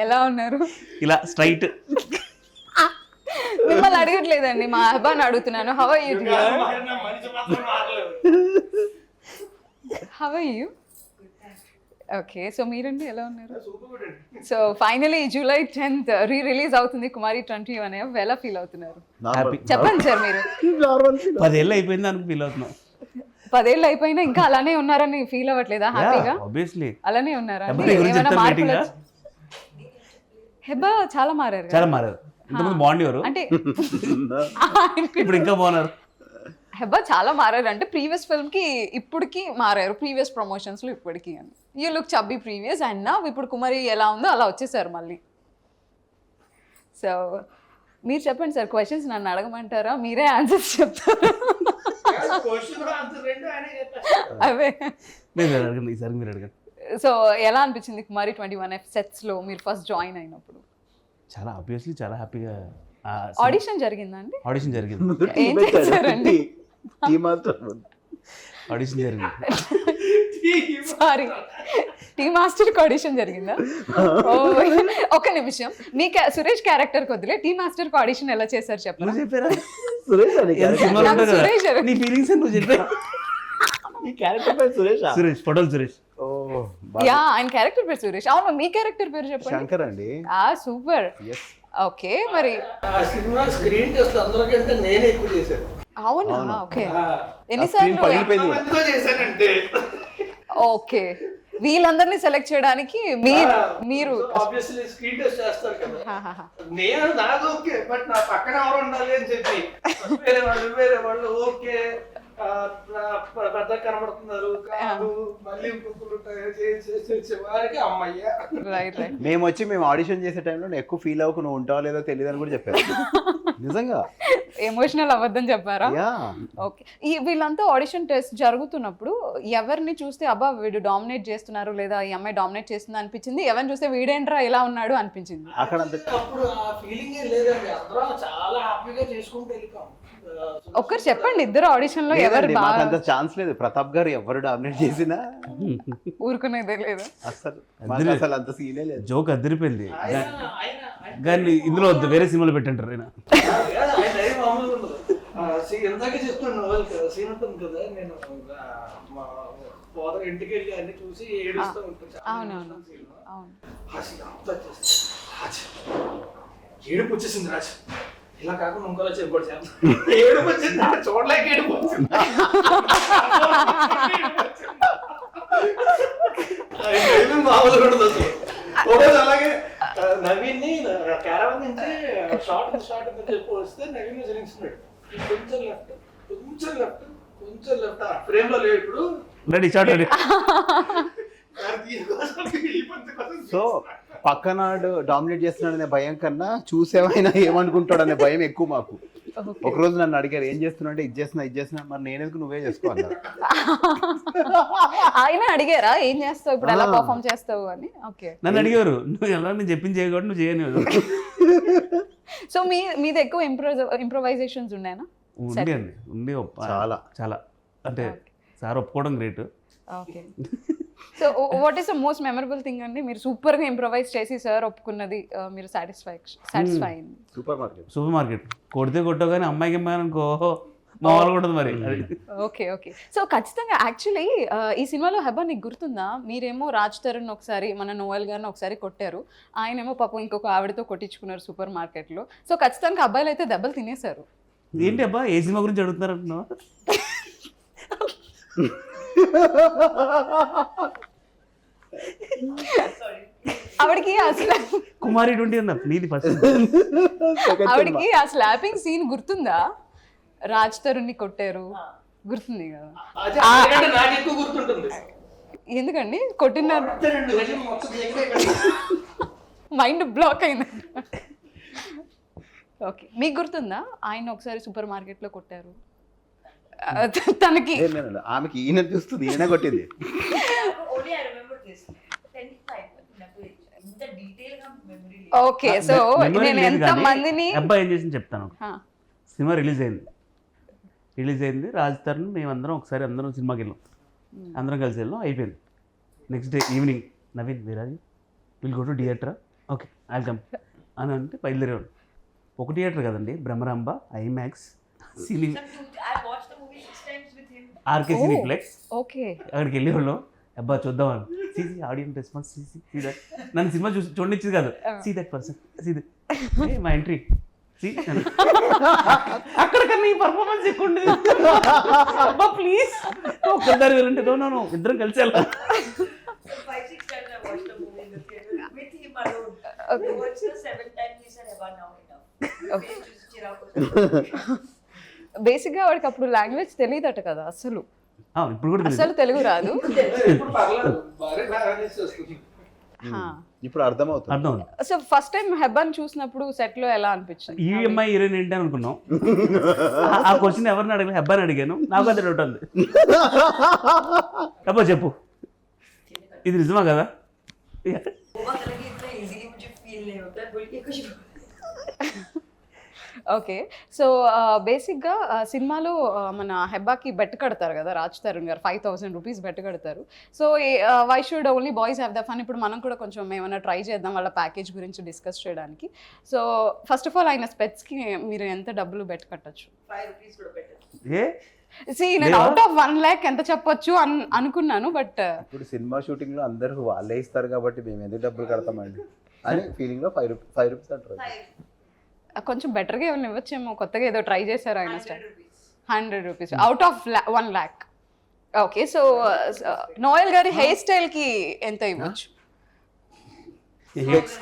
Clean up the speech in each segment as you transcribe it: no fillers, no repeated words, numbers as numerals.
ఎలా ఉన్నారు? ఇలా స్ట్రైట్. మిమ్మల్ని అడగట్లేదండి, మా అబ్బాయిని అడుగుతున్నాను. How are you? How are you? Okay, so మీరండి ఎలా ఉన్నారు? So finally July 10th release అవుతుంది కుమారి 21. ఎలా ఫీల్ అవుతున్నారు చెప్పండి సార్ మీరు? 10 ఏళ్ళు అయిపోయింది అని ఫీల్ అవుతున్నాం. 10 ఏళ్ళు అయిపోయినా ఇంకా అలానే ఉన్నారని ఫీల్ అవ్వట్లేదా? హ్యాపీగా ఆబ్వియస్లీ అలానే ఉన్నారా? హెబ్బా చాలా మారారు. చాలా మారారు. ఇంతకుముందు బాగుండేవారు అంటే ఇప్పుడు ఇంకా బాగున్నారు. హెబ్బా చాలా మారారు అంటే ప్రీవియస్ ఫిల్మ్ కి ఇప్పటికి మారారు, ప్రీవియస్ ప్రమోషన్స్ లో ఇప్పటికి అని. You look chubby previous and నా ఇప్పుడు కుమారి ఎలా ఉందో అలా వచ్చేసారు మళ్ళీ. సో మీరు చెప్పండి సార్, క్వశ్చన్స్ నన్ను అడగమంటారా, మీరే ఆన్సర్స్ చెప్తారా? అవే ఈసారి మీరు అడగండి. సో ఎలా అనిపించింది కుమారి 21 సెట్స్ లో మీరు ఫస్ట్ జాయిన్ అయినప్పుడు? చాలా ఆబ్వియస్లీ చాలా హ్యాపీగా. ఆడిషన్ జరిగిందా అండి? ఆడిషన్ జరిగింది. ఏం చేశారండి? ఆడిషన్ జరిగింది. సారీ, టీ మాస్టర్ కి ఆడిషన్ జరిగిందా? ఒక నిమిషం, మీ సురేష్ క్యారెక్టర్ కొద్దిలే, టీ మాస్టర్ కి ఆడిషన్ ఎలా చేశారు చెప్పండి. చెప్పారా? సురేష్ నీ ఫీలింగ్స్ నువ్వు చెప్పారు. సురేష్ ఫోటోలు సురేష్. యా, ఆయన క్యారెక్టర్ పేరు సురేష్. అవును, మీ క్యారెక్టర్ పేరు చెప్పండి. శంకర్ అండి. సూపర్. ఓకే, మరి స్క్రీన్ టెస్ట్ అందరికంటే నేనే ఎక్కువ చేశాను. అవునా? ఓకే, ఎన్నిసార్లు? ఓకే, వీళ్ళందరినీ సెలెక్ట్ చేయడానికి మీరు ఆబ్వియస్లీ స్క్రీన్ టెస్ట్ చేస్తారు కదా. నేను నాది ఓకే, బట్ నా పక్కన ఎవరు ఉండాలి అని చెప్పి వేరే వాళ్ళు ఓకే పెద్ద కనబడుతున్నారు కాదు, మళ్ళీ వారికి అమ్మయ్యా. మేము ఆడిషన్ చేసే టైంలో ఎక్కువ ఫీల్ అవ్వకు, నువ్వు ఉంటావో లేదో తెలియదు అని కూడా చెప్పారు. నిజంగా ఎమోషనల్ అవ్వద్దని చెప్పారా? ఓకే, వీళ్ళంతా ఆడిషన్ టెస్ట్ జరుగుతున్నప్పుడు ఎవరిని చూస్తే అబ్బా వీడు డామినేట్ చేస్తున్నారు లేదా ఈ అమ్మాయి డామినేట్ చేస్తుంది అనిపించింది, ఎవరిని చూస్తే వీడేంట్రా ఇలా ఉన్నాడు అనిపించింది? అప్పుడు ఆ ఫీలింగ్ లేదండి, అందరం చాలా హ్యాపీగా చేసుకుంటూ వెళ్ళిపోయాం. ఒక్కరు చెప్పండి, ఇద్దరు ఆడిషన్ లో ఎవరు బాగా? అంత ఛాన్స్ లేదు. ప్రతాప్ గారు ఎవరు డామినేట్ చేసినా ఊరుకునేదే లేదు అసలు అంత సీనే లేదు. జోక్ అదిరిపోయింది కానీ ఇందులో వేరే సినిమాలు పెట్టంటారు. ఇందాకే చెప్తున్నాను సీన్ ఉంటుంది కదా, నేను ఫాదర్ ఇంటికి వెళ్ళి అన్ని చూసి ఏడుస్తూ ఉంటాను. అవునవును, ఏడుపు వచ్చేసింది రాజు, ఇలా కాకుండా ఇంకోలా చెప్పాడు ఏడుపు వచ్చింది, చూడలేక ఏడుపు వచ్చింది. మామూలు కూడా అసలు ఒకరోజు అలాగే నవీన్ ని క్యారవన్ నుంచి షార్ట్ చెప్పి వస్తే నవీన్ జరించున్నాడు, కొంచెం లెఫ్ట్ ఫ్రేమ్ లో లేడు ఇప్పుడు. సో పక్కనాడు డామినేట్ చేస్తున్నాడు అనే భయం కన్నా చూసేవైనా ఏమనుకుంటాడు అనే భయం ఎక్కువ మాకు. ఒకరోజు నన్ను అడిగారు ఏం చేస్తున్నా అంటే ఇది చేస్తున్నా, మరి నేనెందుకు నువ్వే చేసుకో అన్నారు. ఆయన అడిగారా ఏం చేస్తావు ఇప్పుడు, ఎలా పర్ఫామ్ చేస్తావు అని? ఓకే, నన్ను అడిగారు నువ్వు ఎలా నేను చెప్పింది చేయకూడదు నువ్వు చేయని. సో మీది ఎక్కువ ఇంప్రొవైజేషన్స్ ఉన్నాయనా? ఉంది చాలా చాలా, అంటే సార్ ఒప్పుకోవడం great. Okay, so what is the most memorable thing అండి మీరు సూపర్ గా ఇంప్రొవైజ్ చేసి సార్ ఒప్పుకున్నది, మీరు సాటిస్ఫై అయింది? సూపర్ మార్కెట్ కొడితే కొట్టగానే అమ్మాయికి అనుకో మామూలు కూడా మరి. ఓకే, సో ఖచ్చితంగా యాక్చువల్లీ ఈ సినిమాలో హెబ్బా నీకు గుర్తుందా, మీరేమో రాజ్ తరుణ్ ఒకసారి మన నోయల్ గారిని ఒకసారి కొట్టారు, ఆయనేమో పాపం ఇంకొక ఆవిడతో కొట్టించుకున్నారు సూపర్ మార్కెట్ లో. సో ఖచ్చితంగా అబ్బాయిలు అయితే దెబ్బలు తినేశారు. ఏంటి అబ్బా ఏ సినిమా గురించి అడుగుతున్నారు అంటున్నావు? ఆవిడకి అసలు కుమారి 20 అన్న నీది ఫస్ట్. ఆవిడకి ఆ స్లాపింగ్ సీన్ గుర్తుందా? రాజ్ తరుణ్ ని కొట్టారు, గుర్తుంది కదా? నాకు ఎక్కువ గుర్తుంటుంది. ఎందుకండి కొట్టినారు? మైండ్ బ్లాక్ అయింది. ఓకే, మీకు గుర్తుందా ఆయన ఒకసారి సూపర్ మార్కెట్ లో కొట్టారు తనకి? ఆమెకి ఈయన చూస్తుంది, ఈయన కొట్టింది. ఓకే, సో నేను ఎంత మందిని అబ్బాయి ఏం చేసింది చెప్తాను. సినిమా రిలీజ్ అయింది రాజ్ తరుణ్ మేమందరం ఒకసారి అందరం సినిమాకి వెళ్ళాం. అందరం కలిసి వెళ్ళాం, అయిపోయింది. Next day evening Naveen Veeraju will go to theatre, okay welcome అని అంటే బయలుదేరేవాడు. ఒక థియేటర్ కదండి, Brahmaramba, IMAX, cine, I watched the movie 6 times with him. RK Cineplex, okay. అక్కడికి వెళ్ళేవాళ్ళం. అబ్బా చూద్దామని, see audience response, see that. నన్ను సినిమా చూడనిచ్చేది కాదు, see that person, see that మా ఎంట్రీ, సీ అక్కడికన్నా ఈ పర్ఫార్మెన్స్ ఎక్కువ ఉండేది. అబ్బా ప్లీజ్ ఒక్కసారి వెళ్ళంటే నో ఇద్దరం కలిసి వెళ్ళాం. So 5-6 times I watched the movie in the theater with him alone. Okay. I watched the 7th time. He said, "Eba, now enough." Okay. బేసిక్గా వాడికి అప్పుడు లాంగ్వేజ్ తెలియదట కదా అసలు, ఇప్పుడు కూడా అసలు తెలుగు రాదు. ఇప్పుడు పర్లేదు, బాగా మేనేజ్ చేస్తుంది. ఇప్పుడు అర్థమవుతుంది. అర్థం. సో ఫస్ట్ టైం హెబ్బాని చూసినప్పుడు సెట్ లో ఎలా అనిపించింది? ఈ అమ్మాయి హీరోయిన్ ఏంటి అని అనుకున్నాం. ఆ క్వశ్చన్ ఎవరిని అడిగాను, హెబ్బాని అడిగాను. నాకు అది డౌట్ ఉంది. అబ్బా చెప్పు, ఇది నిజమా కదా? वो बात लगी इतना इजीली मुझे फील नहीं होता है, बोल के कुछ ఓకే. సో బేసిక్గా సినిమాలో మన హెబ్బాకి బెట్ కడతారు కదా రాజ్ తరుణ్ గారు, 5,000 రూపీస్ బెట్ కడతారు. So why should only boys have the fun? ఇప్పుడు మనం కూడా కొంచెం ఏమైనా ట్రై చేద్దాం వాళ్ళ ప్యాకేజ్ గురించి డిస్కస్ చేయడానికి. సో ఫస్ట్ ఆఫ్ ఆల్ ఆయన స్పెట్స్కి మీరు ఎంత డబ్బులు బెట్ కట్టచ్చు? 5 rupees కూడా better. ఏ నేను అవుట్ ఆఫ్ 1 lakh ఎంత చెప్పొచ్చు అనుకున్నాను, బట్ ఇప్పుడు సినిమా షూటింగ్ లో అందరూ వాళ్ళే ఇస్తారు కాబట్టి మేము ఎందుకు డబ్బులు కడతామండి అని ఫీలింగ్ లో 5 రూపీస్ అంటారు. 5 కొంచెం బెటర్గా ఏమైనా ఇవ్వచ్చేమో, కొత్తగా ఏదో ట్రై చేశారు ఆయన. 100 rupees. 100 rupees out of 1 lakh. Okay. So Noel గారి హెయిర్ స్టైల్ కి ఎంత ఇవ్వచ్చు?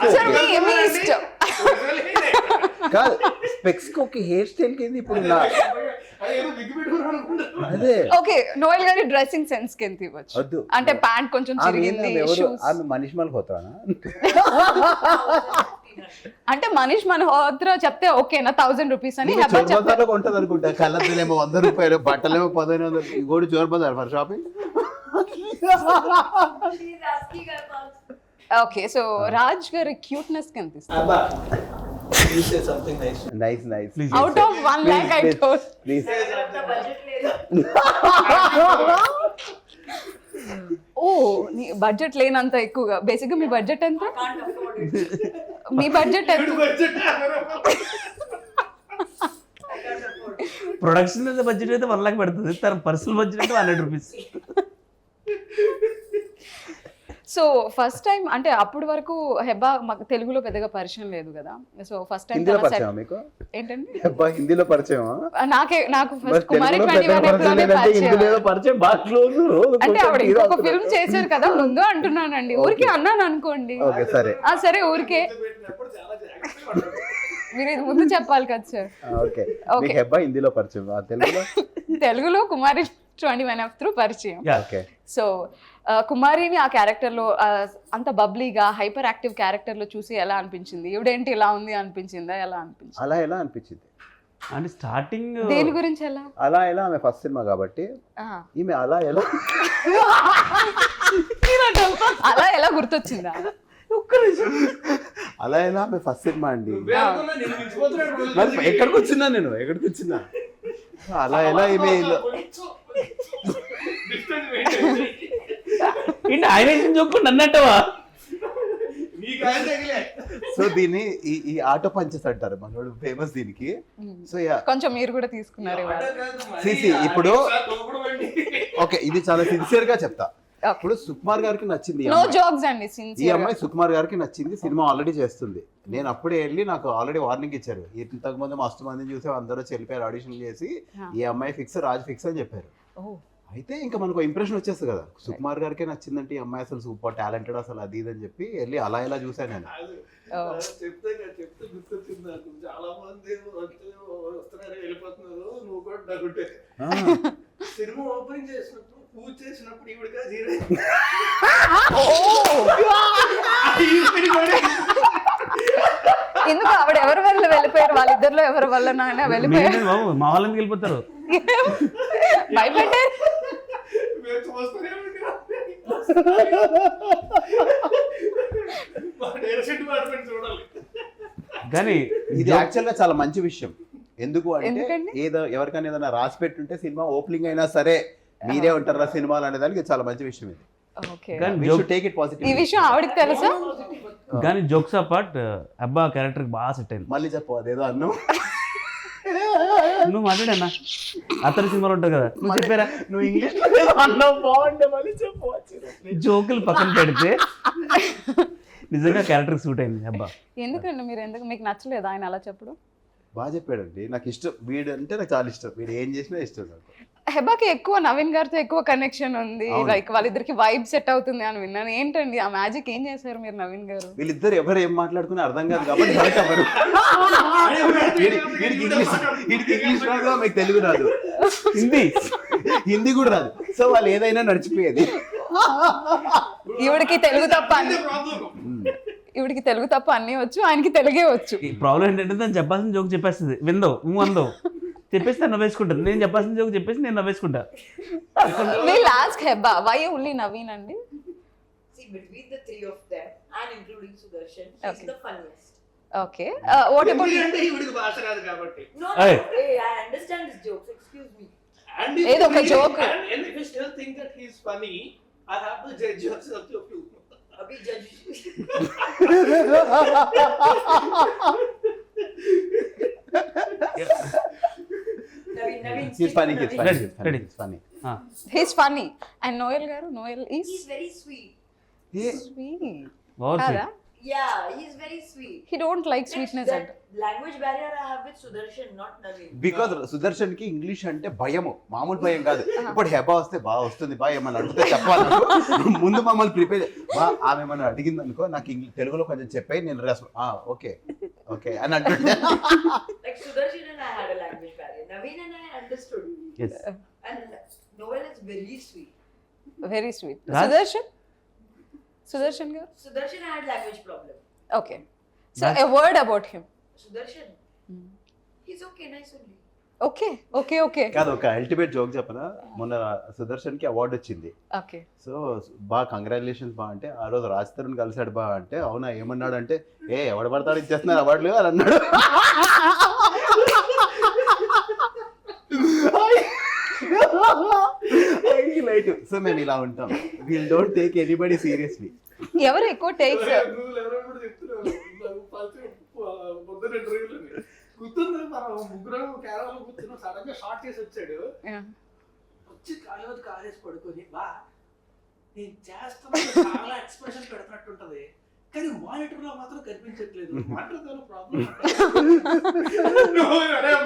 అసలు మీ ఇష్టం. కాదు, స్పెక్స్ కి ఒక హెయిర్ స్టైల్ కి ఇప్పుడు అదేదో విగ్గు పెట్టుకున్నాను అనుకుంటా. అదే ఓకే. నోయల్ గారి డ్రెస్సింగ్ సెన్స్ కి ఎంత ఇవ్వచ్చు? వద్దు. అంటే ప్యాంట్ కొంచెం చిరిగింది, షూస్ ఆమె మనీష్ మల్ హోతానా? అంటే మనీష్ మల్హోత్రా చెప్తే ఓకేనా 1000 రూపీస్ అని? హెబ్బా చెప్తే చోర్ ఉంటది అనుకుంటా. కళ్ళద్దులేమో 100 రూపాయలు, బట్టలేమో 1500. ఇంకోటి Chor Bazaar for shopping. She is asking about. Okay. So Raj గారి క్యూట్నెస్ కి ఎంత ఇస్తారు? అబ్బా, you say something nice. Nice Please. Out of 1 lakh I told. Please. అంత బడ్జెట్ లేదు. ఓ నీ బడ్జెట్ లేనంత ఎక్కువగా. బేసిక్గా మీ బడ్జెట్ ఎంత? Can't afford it. మీ బడ్జెట్ ఎంత? Budget I can't afford it. Production budget అయితే 1 lakh పెడుతుంది, తన పర్సనల్ బడ్జెట్ అంటే 100 రూపీస్. సో ఫస్ట్ టైం అంటే అప్పటి వరకు హెబ్బా మాకు తెలుగులో పెద్దగా పరిచయం లేదు కదా. సో ఫస్ట్ టైం హిందీలో పరిచయం మీకు? ఏంటండి? అబ్బా, హిందీలో పరిచయం? నాకు ఫస్ట్ కుమారి 21 ఎప్పుడోనే హిందీలో పరిచయం బాగా క్లోజ్. అంటే ఆవిడ ఇంకొక ఫిల్మ్ చేశారు కదా ముందు అంటున్నానండి, ఊరికే అన్నాను అనుకోండి. ఓకే సరే. సరే ఊరికే పెట్టినప్పుడు చాలా జాగ్రత్తగా ఉంటాడు. మీరు ఇది ముందు చెప్పాలి కదా సార్. ఓకే. మీకు హెబ్బా హిందీలో పరిచయం, తెలుగులో? తెలుగులో కుమారి 21 త్రూ పరిచయం. ఓకే. సో కుమారిని ఆ క్యారెక్టర్లో అంత బబ్లీగా హైపర్ యాక్టివ్ క్యారెక్టర్లో చూసి ఎలా అనిపించింది? ఈవిడేంటి ఇలా ఉంది అనిపించిందా? ఎలా అనిపించింది? అలా ఎలా అనిపించింది అంటే స్టార్టింగ్ దేని గురించి ఎలా? అలా ఎలా ఆమె ఫస్ట్ సినిమా కాబట్టి ఈమె అలా ఎలా అలా ఎలా గుర్తొచ్చిందా? అలా ఎలా ఆమె ఫస్ట్ సినిమా అండి. నువ్వే అనుకున్నా, నేను మించిపోతున్నాడు. మరి ఎక్కడికి వచ్చినా నేను అలా ఎలా ఈమె డిస్టెన్స్ మెయింటైన్ చేయి. ఏంటి ఆయన చూసుకుంటే అన్నట్టవా? నీకు ఆయన తగిలే. సో దీన్ని ఈ ఆటో పంచెస్ అంటారు మనోడు ఫేమస్ దీనికి. సో కొంచెం మీరు కూడా తీసుకున్నారు ఇవాళ. సిసి ఇప్పుడు తోపడమండి. ఓకే, ఇది చాలా సిన్సియర్ గా చెప్తా. ఇప్పుడు సుకుమార్ గారికి నచ్చింది ఈ నో అమ్మాయి. జోక్స్ అండి, ఈ సిన్సియర్. అమ్మాయి సుకుమార్ గారికి నచ్చింది, సినిమా ఆల్రెడీ చేస్తుంది. నేను అప్పుడే వెళ్ళి నాకు ఆల్రెడీ వార్నింగ్ ఇచ్చారు, ఇంతకు ముందు మస్తు మందిని చూసి అందరూ చెల్లిపోయారు ఆడిషన్ చేసి, ఈ అమ్మాయి ఫిక్స్, రాజ్ ఫిక్స్ అని చెప్పారు. అయితే ఇంకా మనకు ఇంప్రెషన్ వచ్చేస్తుంది కదా, సుకుమార్ గారికే నచ్చిందంటే ఈ అమ్మాయి అసలు సూపర్ టాలెంటెడ్ అసలు అది ఇది అని చెప్పి వెళ్ళి అలా ఇలా చూసాను నేను. చెప్తే గుర్తొచ్చింది నాకు. చాలా మంది వస్తున్నారు, వెళ్ళిపోతున్నారు. నువ్వు కూడా డగుంటే సినిమా ఓపెనింగ్ చేసినప్పుడు పూజ చేసినప్పుడు ఈవిడగా ఎందుకు ఆవిడ ఎవరి వల్ల వెళ్ళిపోయారు? వాళ్ళిద్దరిలో ఎవరి వల్ల నాయన వెళ్ళిపోయారు? బాబు మా వాళ్ళని వెళ్ళిపోతారు, భయపెట్టారు. మేము చూస్తూనే డిపార్ట్మెంట్ చూడాలి. కానీ ఇది యాక్చువల్ గా చాలా మంచి విషయం. ఎందుకు అంటే ఎందుకండి? ఏదో ఎవరికైనా ఏదైనా రాసి పెట్టుంటే సినిమా ఓపెనింగ్ అయినా సరే మీరే ఉంటారా సినిమాలు అనే దానికి చాలా మంచి విషయం ఇది. ఓకే కానీ టేక్ ఇట్ ఈ పాజిటివ్. విషయం ఆవిడకి తెలుసా? కానీ జోక్స్ అపార్ట్ అబ్బా క్యారెక్టర్కి బాగా సెట్ అయింది. మళ్ళీ చెప్పు అదేదో అన్ను. నువ్వు మాట్లాడన్నా అతని సినిమాలో ఉంటుంది కదా, నువ్వు చెప్పారా? నువ్వు ఇంగ్లీష్ అన్నావు బాగుండే, మళ్ళీ చెప్పు. జోకులు పక్కన పెడితే నిజంగా క్యారెక్టర్ సూట్ అయింది అబ్బా. ఎందుకండి మీరు ఎందుకు మీకు నచ్చలేదు ఆయన అలా చెప్పడం? బాగా చెప్పాడండి, నాకు ఇష్టం వీడు అంటే, నాకు చాలా ఇష్టం. వీడు ఏం చేసినా ఇష్టం నాకు. హెబాకి ఎక్కువ నవీన్ గారితో ఎక్కువ కనెక్షన్ ఉంది, అవును. లైక్ వాళ్ళిద్దరికి వైబ్ సెట్ అవుతుంది అని విన్నాను. ఏంటండి ఆ మ్యాజిక్ ఏం చేశారు మీరు నవీన్ గారు? వీళ్ళిద్దరు ఎవరు ఏం మాట్లాడుకుని అర్థం కాదు కాబట్టి బయట అవ్వరు. వీడికి ఇంగ్లీష్ రాదు, మీకు తెలుగు రాదు, హిందీ కూడా రాదు. సో వాళ్ళు ఏదైనా నడిచిపోయేది. ఈవిడికి తెలుగు తప్ప అన్ని ఈవిడికి తెలుగు తప్ప అన్నీ వచ్చు, ఆయనకి తెలుగే వచ్చు. ఈ ప్రాబ్లం ఏంటంటే తను చెప్పాల్సిన జోక్ చెప్పేస్తుంది, విందో నువ్వు అందో చెప్పేసి తను నవ్వేసుకుంటాను, నేను చెప్పాల్సిన జోక్ చెప్పేసి నేను నవ్వేసుకుంటా. We'll ask Heba, why only Naveen అండి? See, between the three of them and including Sudarshan, she's Okay. the funniest. Okay. What about అంటే ఈవిడికి భాష రాదు కాబట్టి. No, Hey. hey, I understand his jokes. Excuse me. And ఏదో ఒక joke. And if you still think that he's funny, I have to judge yourself of you. Abhi judge. Naveen, He's funny, he's funny, Ready, he's funny, ready. he's funny. he's funny? And Noel garu, Noel is He's very sweet. sweet. Over కాదా? Yeah, he's very sweet. He don't like sweetness That and language barrier I have with Sudarshan, not Naveen. Because Sudarshan కి English అంటే భయము, మామూలు భయం కాదు. ఇప్పుడు హెబా వస్తే బాగా వస్తుంది బా, ఏమన్నా అడిగితే చెప్పాలి. ముందు మమ్మల్ని ప్రిపేర్ బా, ఆమె ఏమన్నా అడిగింది అనుకో, నాకు తెలుగులో కొంచెం చెప్పాయి, నేను ఓకే ఓకే అని అంటుంటే. Like Sudarshan and I had a language barrier. Naveen and I understood. Yes. And Noel is very sweet. very sweet. Raj? Sudarshan garu? Sudarshan had language problem. Okay. So Raj? a word about him. Sudarshan, he's okay, nice only. Okay. కాదు, ఒక ultimate joke చెప్పనా, మొన్న సుదర్శన్ కి award వచ్చింది. Okay. So బాగా congratulations బా అంటే, ఆ రోజు రాజ్ తరుణ్ కలిసాడు బా అంటే, అవునా ఏమన్నాడు అంటే, ఎవడు పడతాడు ఇచ్చేస్తున్నారు అవార్డులు అని అన్నాడు. సో మేము ఇలా ఉంటాం, we'll don't take anybody seriously. ఎవరు ఎక్కువ టేక్స్? నువ్వు ఎవరో కూడా చెప్తున్నావు. నాకు పరిచయం పొద్దున ఇంటర్వ్యూలోని గుర్తుంది, మనం ముగ్గురం కేరళలో కూర్చున్నాం, సడన్ గా షార్ట్ చేసి వచ్చాడు. వచ్చి కాలేజ్ కాలేజ్ పడుకొని బా నేను చేస్తున్నా చాలా ఎక్స్ప్రెషన్ పెడుతున్నట్టుంటది, కానీ మానిటర్ లో మాత్రం కనిపించట్లేదు. Monitor problem.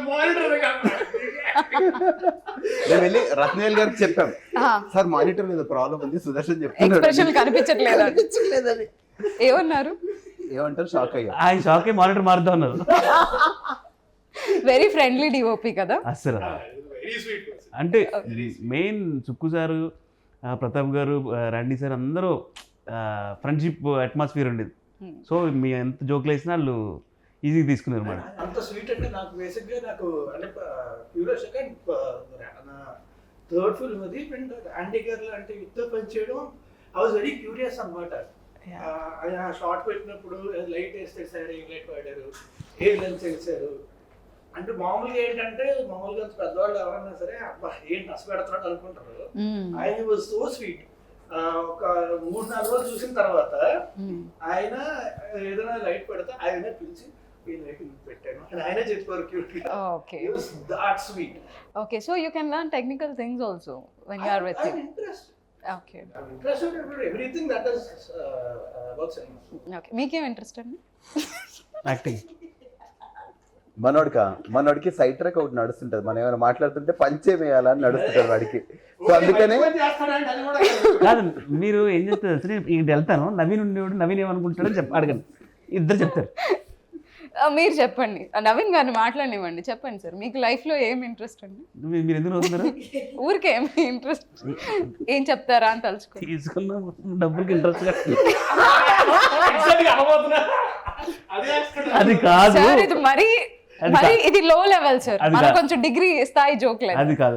మానిటర్ మేము వెళ్ళి రత్నేల్ గారికి చెప్పాం, సార్ మానిటర్ మీద ప్రాబ్లం ఉంది, సుదర్శన్ ఎక్స్ప్రెషన్ చెప్తున్నాడు. కనిపించట్లేదు. ఏమన్నారు? ఏమంటారు, షాక్ అయ్యా. ఆయన షాకే మానిటర్ మారుతా ఉన్నారు వెరీ ఫ్రెండ్లీ డిఓపి కదా అస్సలు. Very sweet. అంటే మెయిన్ సుక్కు సారు, ప్రతాప్ గారు, రండి సార్ అందరూ ఫ్రెండ్షిప్ అట్మాస్ఫియర్ ఉండేది. సో మీ ఎంత జోకులు వేసినా వాళ్ళు ఈజీగా తీసుకున్నారు మేడం. అంత స్వీట్ అంటే నాకు బేసిక్ గా నాకు అంటే క్యూరియాసిటీ, నా థర్డ్ ఫిల్మ్ అది ఆంటీ గారు అంటే యుద్ధ పని చేయడం, ఐ వాజ్ వెరీ క్యూరియస్ అనమాట. ఆయన షార్ట్ పెట్టినప్పుడు లైట్ వేస్తే సార్ ఏం లైట్ వాడారు, ఏ లెన్స్ వేసారు అంటే, మామూలుగా ఏంటంటే మామూలుగా పెద్దవాళ్ళు ఎవరన్నా సరే అబ్బా ఏం నచ్చ పెడుతున్నాడు అనుకుంటారు. ఆయన వాజ్ సో స్వీట్. ఒక 3-4 రోజులు చూసిన తర్వాత ఆయన ఏదైనా లైట్ పెడితే ఆయనే పిలిచి ఈ లైట్ పెట్టాను అని ఆయనే చెప్పారు. Okay. That sweet. Okay, so you can learn technical things also when you are with him. Okay. I'm interested in everything that is about cinema. Okay. మీకేం ఇంట్రెస్ట్ అండి? యాక్టింగ్. మనోడికి సైడ్ ట్రాక్ ఒకటి నడుస్తుంటది, మనం ఏమైనా మాట్లాడుతుంటే పంచే వేయాలని నడుస్తుంటది వాడికి. సో అందుకనే చేస్తాడంటే అది కూడా కాదు, మీరు ఏం చేస్తారు అసలు, ఇంటి వెళ్తాను, నవీన్ ఉండేవాడు, నవీన్ ఏమనుకుంటాడని అడగండి, ఇద్దరు చెప్తారు. మీరు చెప్పండి, నవీన్ గారిని మాట్లాడనివ్వండి. చెప్పండి సార్, మీకు లైఫ్ లో ఏం ఇంట్రెస్ట్ అండి? మీరు ఎందుకు అవుతున్నారు? ఊరికే ఏం ఇంట్రెస్ట్, ఏం చెప్తారా అని తలుచుకో. తీసుకున్న డబ్బులకి ఇంట్రెస్ట్ అది కాదు, సార్ ఇది మరి ఇది లో లెవెల్ సార్, అది మనం కాదు. కొంచెం డిగ్రీ స్థాయి జోక్ లేదు. అది కాదు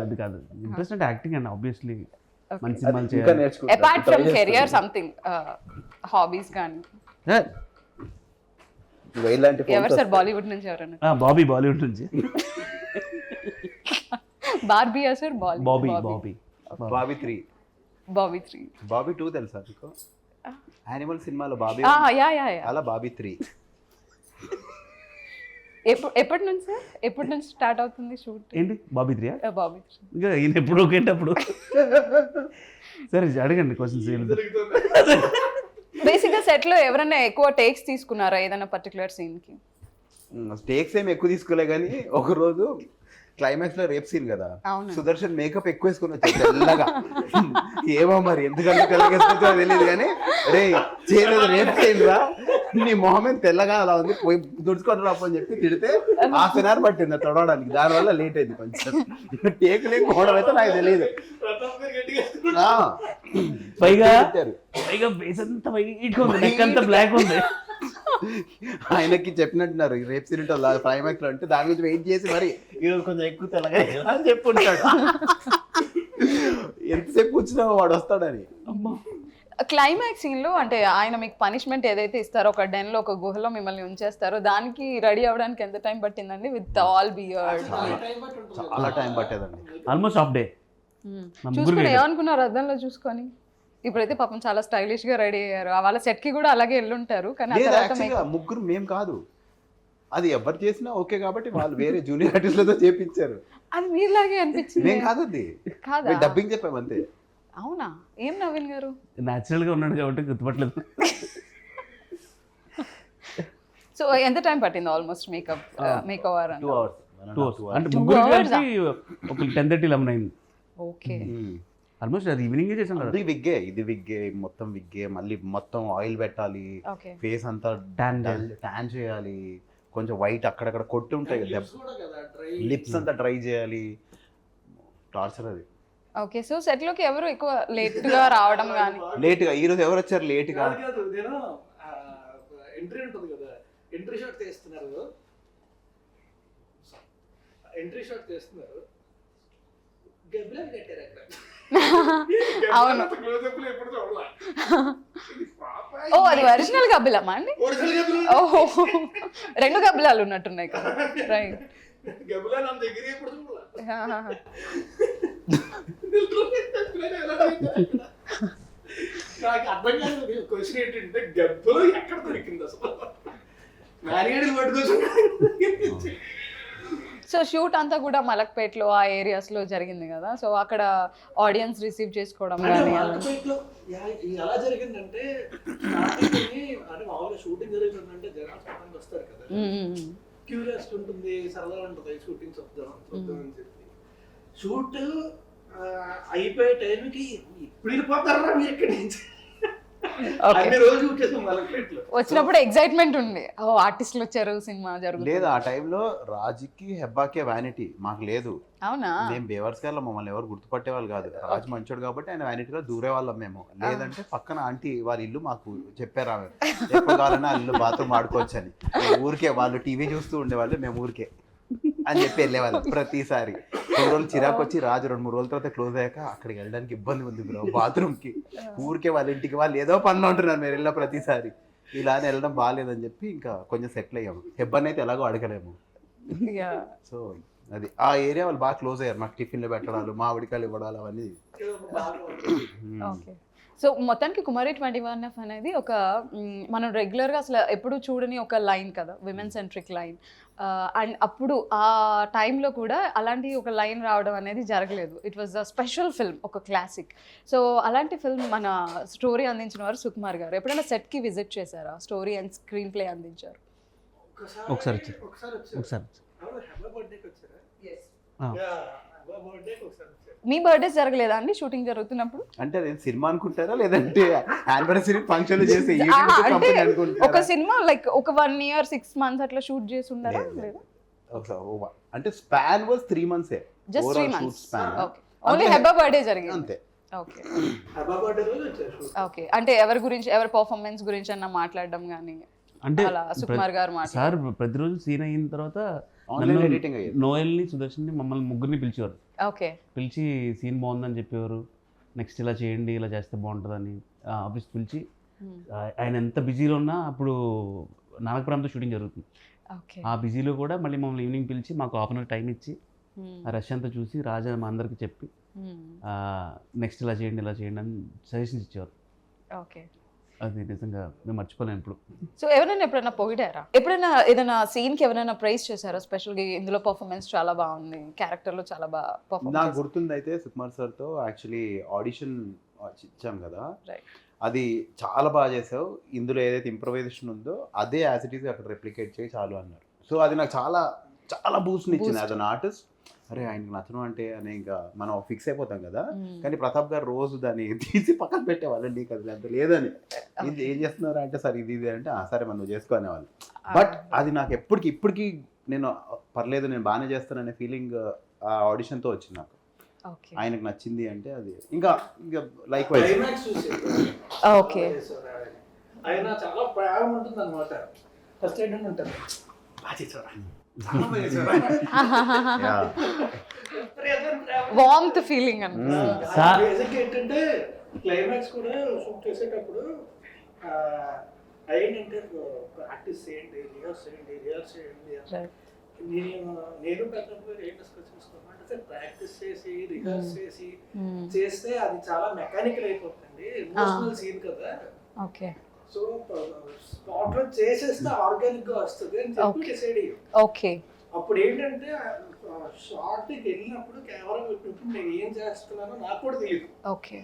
ఇంట్రెస్ట్ అంటే యాక్టింగ్ అండి, ఆబ్వియస్లీ మంచి సినిమాలు ఇంకా చేయాలి. నేర్చుకుంటా. Apart from career something hobbies కానీ. ఇలాంటి ఎవరు సార్ బాలీవుడ్ నుంచి ఎవరన్నా? బాబీ బాలీవుడ్ నుంచి. బార్బియా సార్? బాబీ. బాబీ 3. బాబీ 3. బాబీ 2 తెలుసా మీకు? యానిమల్ సినిమాలో బాబీ యా యా యా. అలా బాబీ 3. ఎప్పటి నుంచి సార్? ఎప్పటి నుంచి స్టార్ట్ అవుతుంది షూట్? ఏంటి బాబీ 3? బాబీ 3. ఇంకా ఈయన ఎప్పుడు ఒకేటప్పుడు సరే అడగండి క్వశ్చన్స్. బేసిక్గా సెట్లో ఎవరైనా ఎక్కువ టేక్స్ తీసుకున్నారా ఏదైనా పర్టికులర్ సీన్కి? స్టేక్స్ ఏమి ఎక్కువ తీసుకోలే కానీ ఒక రోజు క్లైమాక్స్ లో రేప్ సీన్ కదా, అవును. సుదర్శన్ మేకప్ ఎక్కువ వేసుకుని వచ్చాడు తెల్లగా. ఏమో మరి ఎందుకంటే తెల్లగేసుకుంటో తెలియదు కానీ రే చేయలేదు రేప్ సీన్ రా, నీ మొహమే తెల్లగా అలా ఉంది, పోయి దుడుచుకొని రాపు అని చెప్పి తిడితే హాఫ్ అన్ అవర్ పట్టింది తొడవడానికి. దానివల్ల లేట్ అయింది కొంచెం. టేక్ లేకపోవడం అయితే నాకు తెలియదు. పైగా బేస్ అంతా వైట్గా ఉంది, నెక్ అంతా బ్లాక్ ఉంది. ఆయనకి చెప్పినట్టున్నారు రేప్ సీన్ క్లైమాక్స్ లో అంటే దాని గురించి వెయిట్ చేసి మరి ఈరోజు కొంచెం ఎక్కువ తెల్లగా అని చెప్పి ఉంటాడు. ఎంతసేపు కూర్చున్నామో వాడు వస్తాడని. క్లైమాక్స్ సీన్లో అంటే ఆయన మీకు పనిష్మెంట్ ఏదైతే ఇస్తారో ఒక డెన్లో ఒక గుహలో మిమ్మల్ని ఉంచేస్తారో దానికి రెడీ అవ్వడానికి ఎంత టైం పట్టిందండి? విత్ ఆల్ బియర్డ్ చాలా టైం పట్టేదండి. Almost half day. చూసుకుని ఏమనుకున్నారు అద్దంలో చూసుకొని? ఇప్పుడైతే పాపం చాలా స్టైలిష్ గా రెడీ అయ్యారు. వాళ్ళ సెట్ కి కూడా అలాగే వెళ్ళుంటారు. కానీ ముగ్గురు మేము కాదు, అది ఎవరు చేసినా ఓకే కాబట్టి వాళ్ళు వేరే జూనియర్ ఆర్టిస్టులతో చేపించారు. అది మీలాగే అనిపించింది. మేము కాదు, అది కాదా? డబ్బింగ్ చెప్పాము అంతే. అవునా? ఏం నవీన్ గారు న్యాచురల్ గా ఉన్నాడు కాబట్టి గుర్తుపట్టలేదు. సో ఎంత టైం పట్టింది ఆల్మోస్ట్ మేక్ ఓవర్? 2 hours. అంటే ముగ్గురు కలిసి ఒక 10:30, 11 అయింది. ఓకే. ఆల్మోస్ట్ అది ఈవినింగ్ చేసాం కదా. ఇది విగ్గే మొత్తం విగ్గే, మళ్ళీ మొత్తం ఆయిల్ పెట్టాలి, ఫేస్ అంతా ట్యాన్ చేయాలి, కొంచెం వైట్ అక్కడక్కడ కొట్టి ఉంటాయి కదా, లిప్స్ అంతా డ్రై చేయాలి. టార్చర్ అది. ఓకే. సో సెట్ లోకి ఎవరు ఎక్కువ లేట్ గా రావడం కానీ? లేట్ గా ఈ రోజు ఎవరు వచ్చారు లేట్ గా? నేను ఎంట్రీ ఉంటుంది కదా, ఎంట్రీ షాట్ తీస్తున్నారు, గబ్బిలా కట్టారు అక్కడ. అవును. ఓ అది ఒరిజినల్ గబ్బిలమ్మా అండి? ఓహో, 2 గబ్బిలాలు ఉన్నట్టున్నాయి కదా. రైట్. నాకు అర్థం కాదు క్వశ్చన్ ఏంటంటే గబ్బులు ఎక్కడ దొరికింది అసలు? మ్యారిగేడలు పట్టుకోవచ్చు. సో షూట్ అంతా కూడా మలక్పేట్లో ఆ ఏరియాస్లో జరిగింది కదా. సో అక్కడ ఆడియన్స్ రిసీవ్ చేసుకోవడం కానీ ఎలా జరిగిందంటే, అంటే మామూలుగా షూటింగ్ జరుగుతుందంటే జనాలు వస్తారు కదా, క్యూరియాసిటీ ఉంటుంది, సరదా ఉంటుంది, షూటింగ్ చూద్దాం అని చెప్పి. షూట్ అయిపోయే టైంకి ఇప్పుడు వెళ్ళిపోతారా మీరు ఇక్కడి నుంచి? అన్ని రోజులు షూట్ చేస్తాం మలక్పేట్లో. వచ్చినప్పుడు ఎక్సైట్మెంట్ ఉంది, ఓ ఆర్టిస్టులు వచ్చారు, సినిమా జరుగుతుంది. లేదు ఆ టైంలో రాజుకి హెబ్బాకే వ్యానిటీ, మాకు లేదు. అవునా? మేము బేవర్స్ గారు మమ్మల్ని ఎవరు గుర్తుపట్టే వాళ్ళు కాదు. రాజు మంచోడు కాబట్టి ఆయన వ్యానిటీలో దూరే వాళ్ళం మేము. లేదంటే పక్కన ఆంటీ వాళ్ళ ఇల్లు మాకు చెప్పారు, ఆమె ఎప్పుడు కావాలన్నా ఇల్లు బాత్రూమ్ ఆడుకోవచ్చు అని. ఊరికే వాళ్ళు టీవీ చూస్తూ ఉండేవాళ్ళు, మేము ఊరికే అని చెప్పి వెళ్ళేవాళ్ళు ప్రతిసారి. 2 రోజులు చిరాకు వచ్చి రాజు 2-3 రోజుల తర్వాత క్లోజ్ అయ్యాక అక్కడికి వెళ్ళడానికి ఇబ్బంది ఉంది బ్రో బాత్రూమ్ కి, ఊరికే వాళ్ళ ఇంటికి వాళ్ళు ఏదో పనిలో ఉంటున్నారు మీరు వెళ్ళిన ప్రతిసారి. ఇలా వెళ్ళడం బాగాలేదని చెప్పి ఇంకా కొంచెం సెటిల్ అయ్యాము. హెబ్బన్ అయితే ఎలాగో అడగలేము. సో అది ఆ ఏరియా వాళ్ళు బాగా క్లోజ్ అయ్యారు. మాకు టిఫిన్లు పెట్టడాలు, మామిడికాయలు ఇవ్వడాలు అవన్నీ. ఓకే. సో మొత్తానికి కుమారి 21F అనేది ఒక మనం రెగ్యులర్గా అసలు ఎప్పుడు చూడని ఒక లైన్ కదా, విమెన్ సెంట్రిక్ లైన్. అండ్ అప్పుడు ఆ టైంలో కూడా అలాంటి ఒక లైన్ రావడం అనేది జరగలేదు. It was a special film, ఒక క్లాసిక్. సో అలాంటి ఫిల్మ్ మన స్టోరీ అందించిన వారు సుకుమార్ గారు. ఎప్పుడైనా సెట్కి విజిట్ చేశారా? స్టోరీ అండ్ స్క్రీన్ ప్లే అందించారు. ఒకసారి మీ బర్త్డేస్ జరగలేదా అండి షూటింగ్ జరుగుతున్నప్పుడు? అంటే అదే సినిమా అనుకుంటారా లేదంటే యానివర్సరీ ఫంక్షన్లు చేసే ఒక సినిమా లైక్ ఒక 1 year 6 months అట్లా షూట్ చేసి ఉన్నారా? లేదా అంటే span was 3 months. Just 3 months. Okay. Only Hebba birthday జరిగింది అంతే. ఓకే. ఓకే. అంటే ఎవరి పర్ఫార్మెన్స్ గురించి అన్న మాట్లాడడం కానీ అంటే అలా సుకుమార్ గారు సార్ ప్రతిరోజు సీన్ అయిన తర్వాత నోయల్ని, సుదర్శన్ని, మమ్మల్ని ముగ్గురిని పిలిచేవారు. ఓకే. పిలిచి సీన్ బాగుందని చెప్పేవారు, నెక్స్ట్ ఇలా చేయండి, ఇలా చేస్తే బాగుంటుందని ఆఫీస్ పిలిచి. ఆయన ఎంత బిజీలో ఉన్నా అప్పుడు నానకపురంతో షూటింగ్ జరుగుతుంది. ఆ బిజీలో కూడా మళ్ళీ మమ్మల్ని ఈవినింగ్ పిలిచి మాకు 1/2 hour టైం ఇచ్చి ఆ రష్ అంతా చూసి రాజా మా అందరికి చెప్పి నెక్స్ట్ ఇలా చేయండి అని సజెషన్స్ ఇచ్చేవారు. ఓకే. అది నిజంగా మేము మర్చిపోలేము ఇప్పుడు. సో ఎవరైనా ఎప్పుడైనా పొగిడారా? ఎప్పుడైనా ఏదైనా సీన్కి ఎవరైనా ప్రైజ్ చేశారా? స్పెషల్గా ఇందులో పర్ఫార్మెన్స్ చాలా బాగుంది, క్యారెక్టర్లో చాలా బాగా నాకు పర్ఫార్మెన్స్. గుర్తుంది అయితే సుకుమార్ సార్తో యాక్చువల్లీ ఆడిషన్ ఇచ్చాం కదా, Right. అది చాలా బాగా చేసావు, ఇందులో ఏదైతే ఇంప్రవైజేషన్ ఉందో అదే యాజ్ ఇట్ ఈస్ అక్కడ రెప్లికేట్ చేయి చాలు అన్నారు. సో అది నాకు చాలా చాలా బూస్ట్ని ఇచ్చింది యాజ్ అన్ ఆర్టిస్ట్. అరే ఆయనకి నచ్చడం అంటే అని ఇంకా మనం ఫిక్స్ అయిపోతాం కదా. కానీ ప్రతాప్ గారు రోజు దాన్ని తీసి పక్కన పెట్టేవాళ్ళు, నీకు అది అంత లేదని, ఏం చేస్తున్నారు అంటే సరే ఇది అంటే సరే మనం చేసుకో అనేవాళ్ళు. బట్ అది నాకు ఇప్పటికి నేను పర్లేదు నేను బాగానే చేస్తాననే ఫీలింగ్ ఆ ఆడిషన్తో వచ్చింది నాకు. ఓకే. ఆయనకు నచ్చింది అంటే అది ఇంకా లైక్ వైజ్. క్లైమాక్స్ చూసి ఓకే. ఆయన చాలా ప్రయాగం ఉంటుంది అనమాట. ఫస్ట్ ఏంటంటే ఉంటారు బాగా చేసారా, వార్మ్త్ ఫీలింగ్ అన్న. బేసిక్ ఏంటంటే క్లైమాక్స్ కూడా షూట్ చేసేటప్పుడు ఏంటంటే ప్రాక్టీస్ చేయండి, రిహర్స్ చేయండి. నేను పెద్దప్పుడు ఏం డిస్కస్ చేసుకున్నామంటే ప్రాక్టీస్ చేసి రిహర్స్ చేసి చేస్తే అది చాలా మెకానికల్ అయిపోతుంది, ఎమోషనల్ సీన్ కదా. ఓకే. సో స్పాట్ లో చేసేస్తే ఆర్గానిక్ గా వస్తుంది అని చెప్పి డిసైడ్ అయ్యాం. ఓకే. అప్పుడు ఏంటంటే షార్ట్ కి వెళ్ళినప్పుడు కెమెరా పెట్టినప్పుడు నేను ఏం చేస్తున్నానో నాకు కూడా తెలియదు. ఓకే.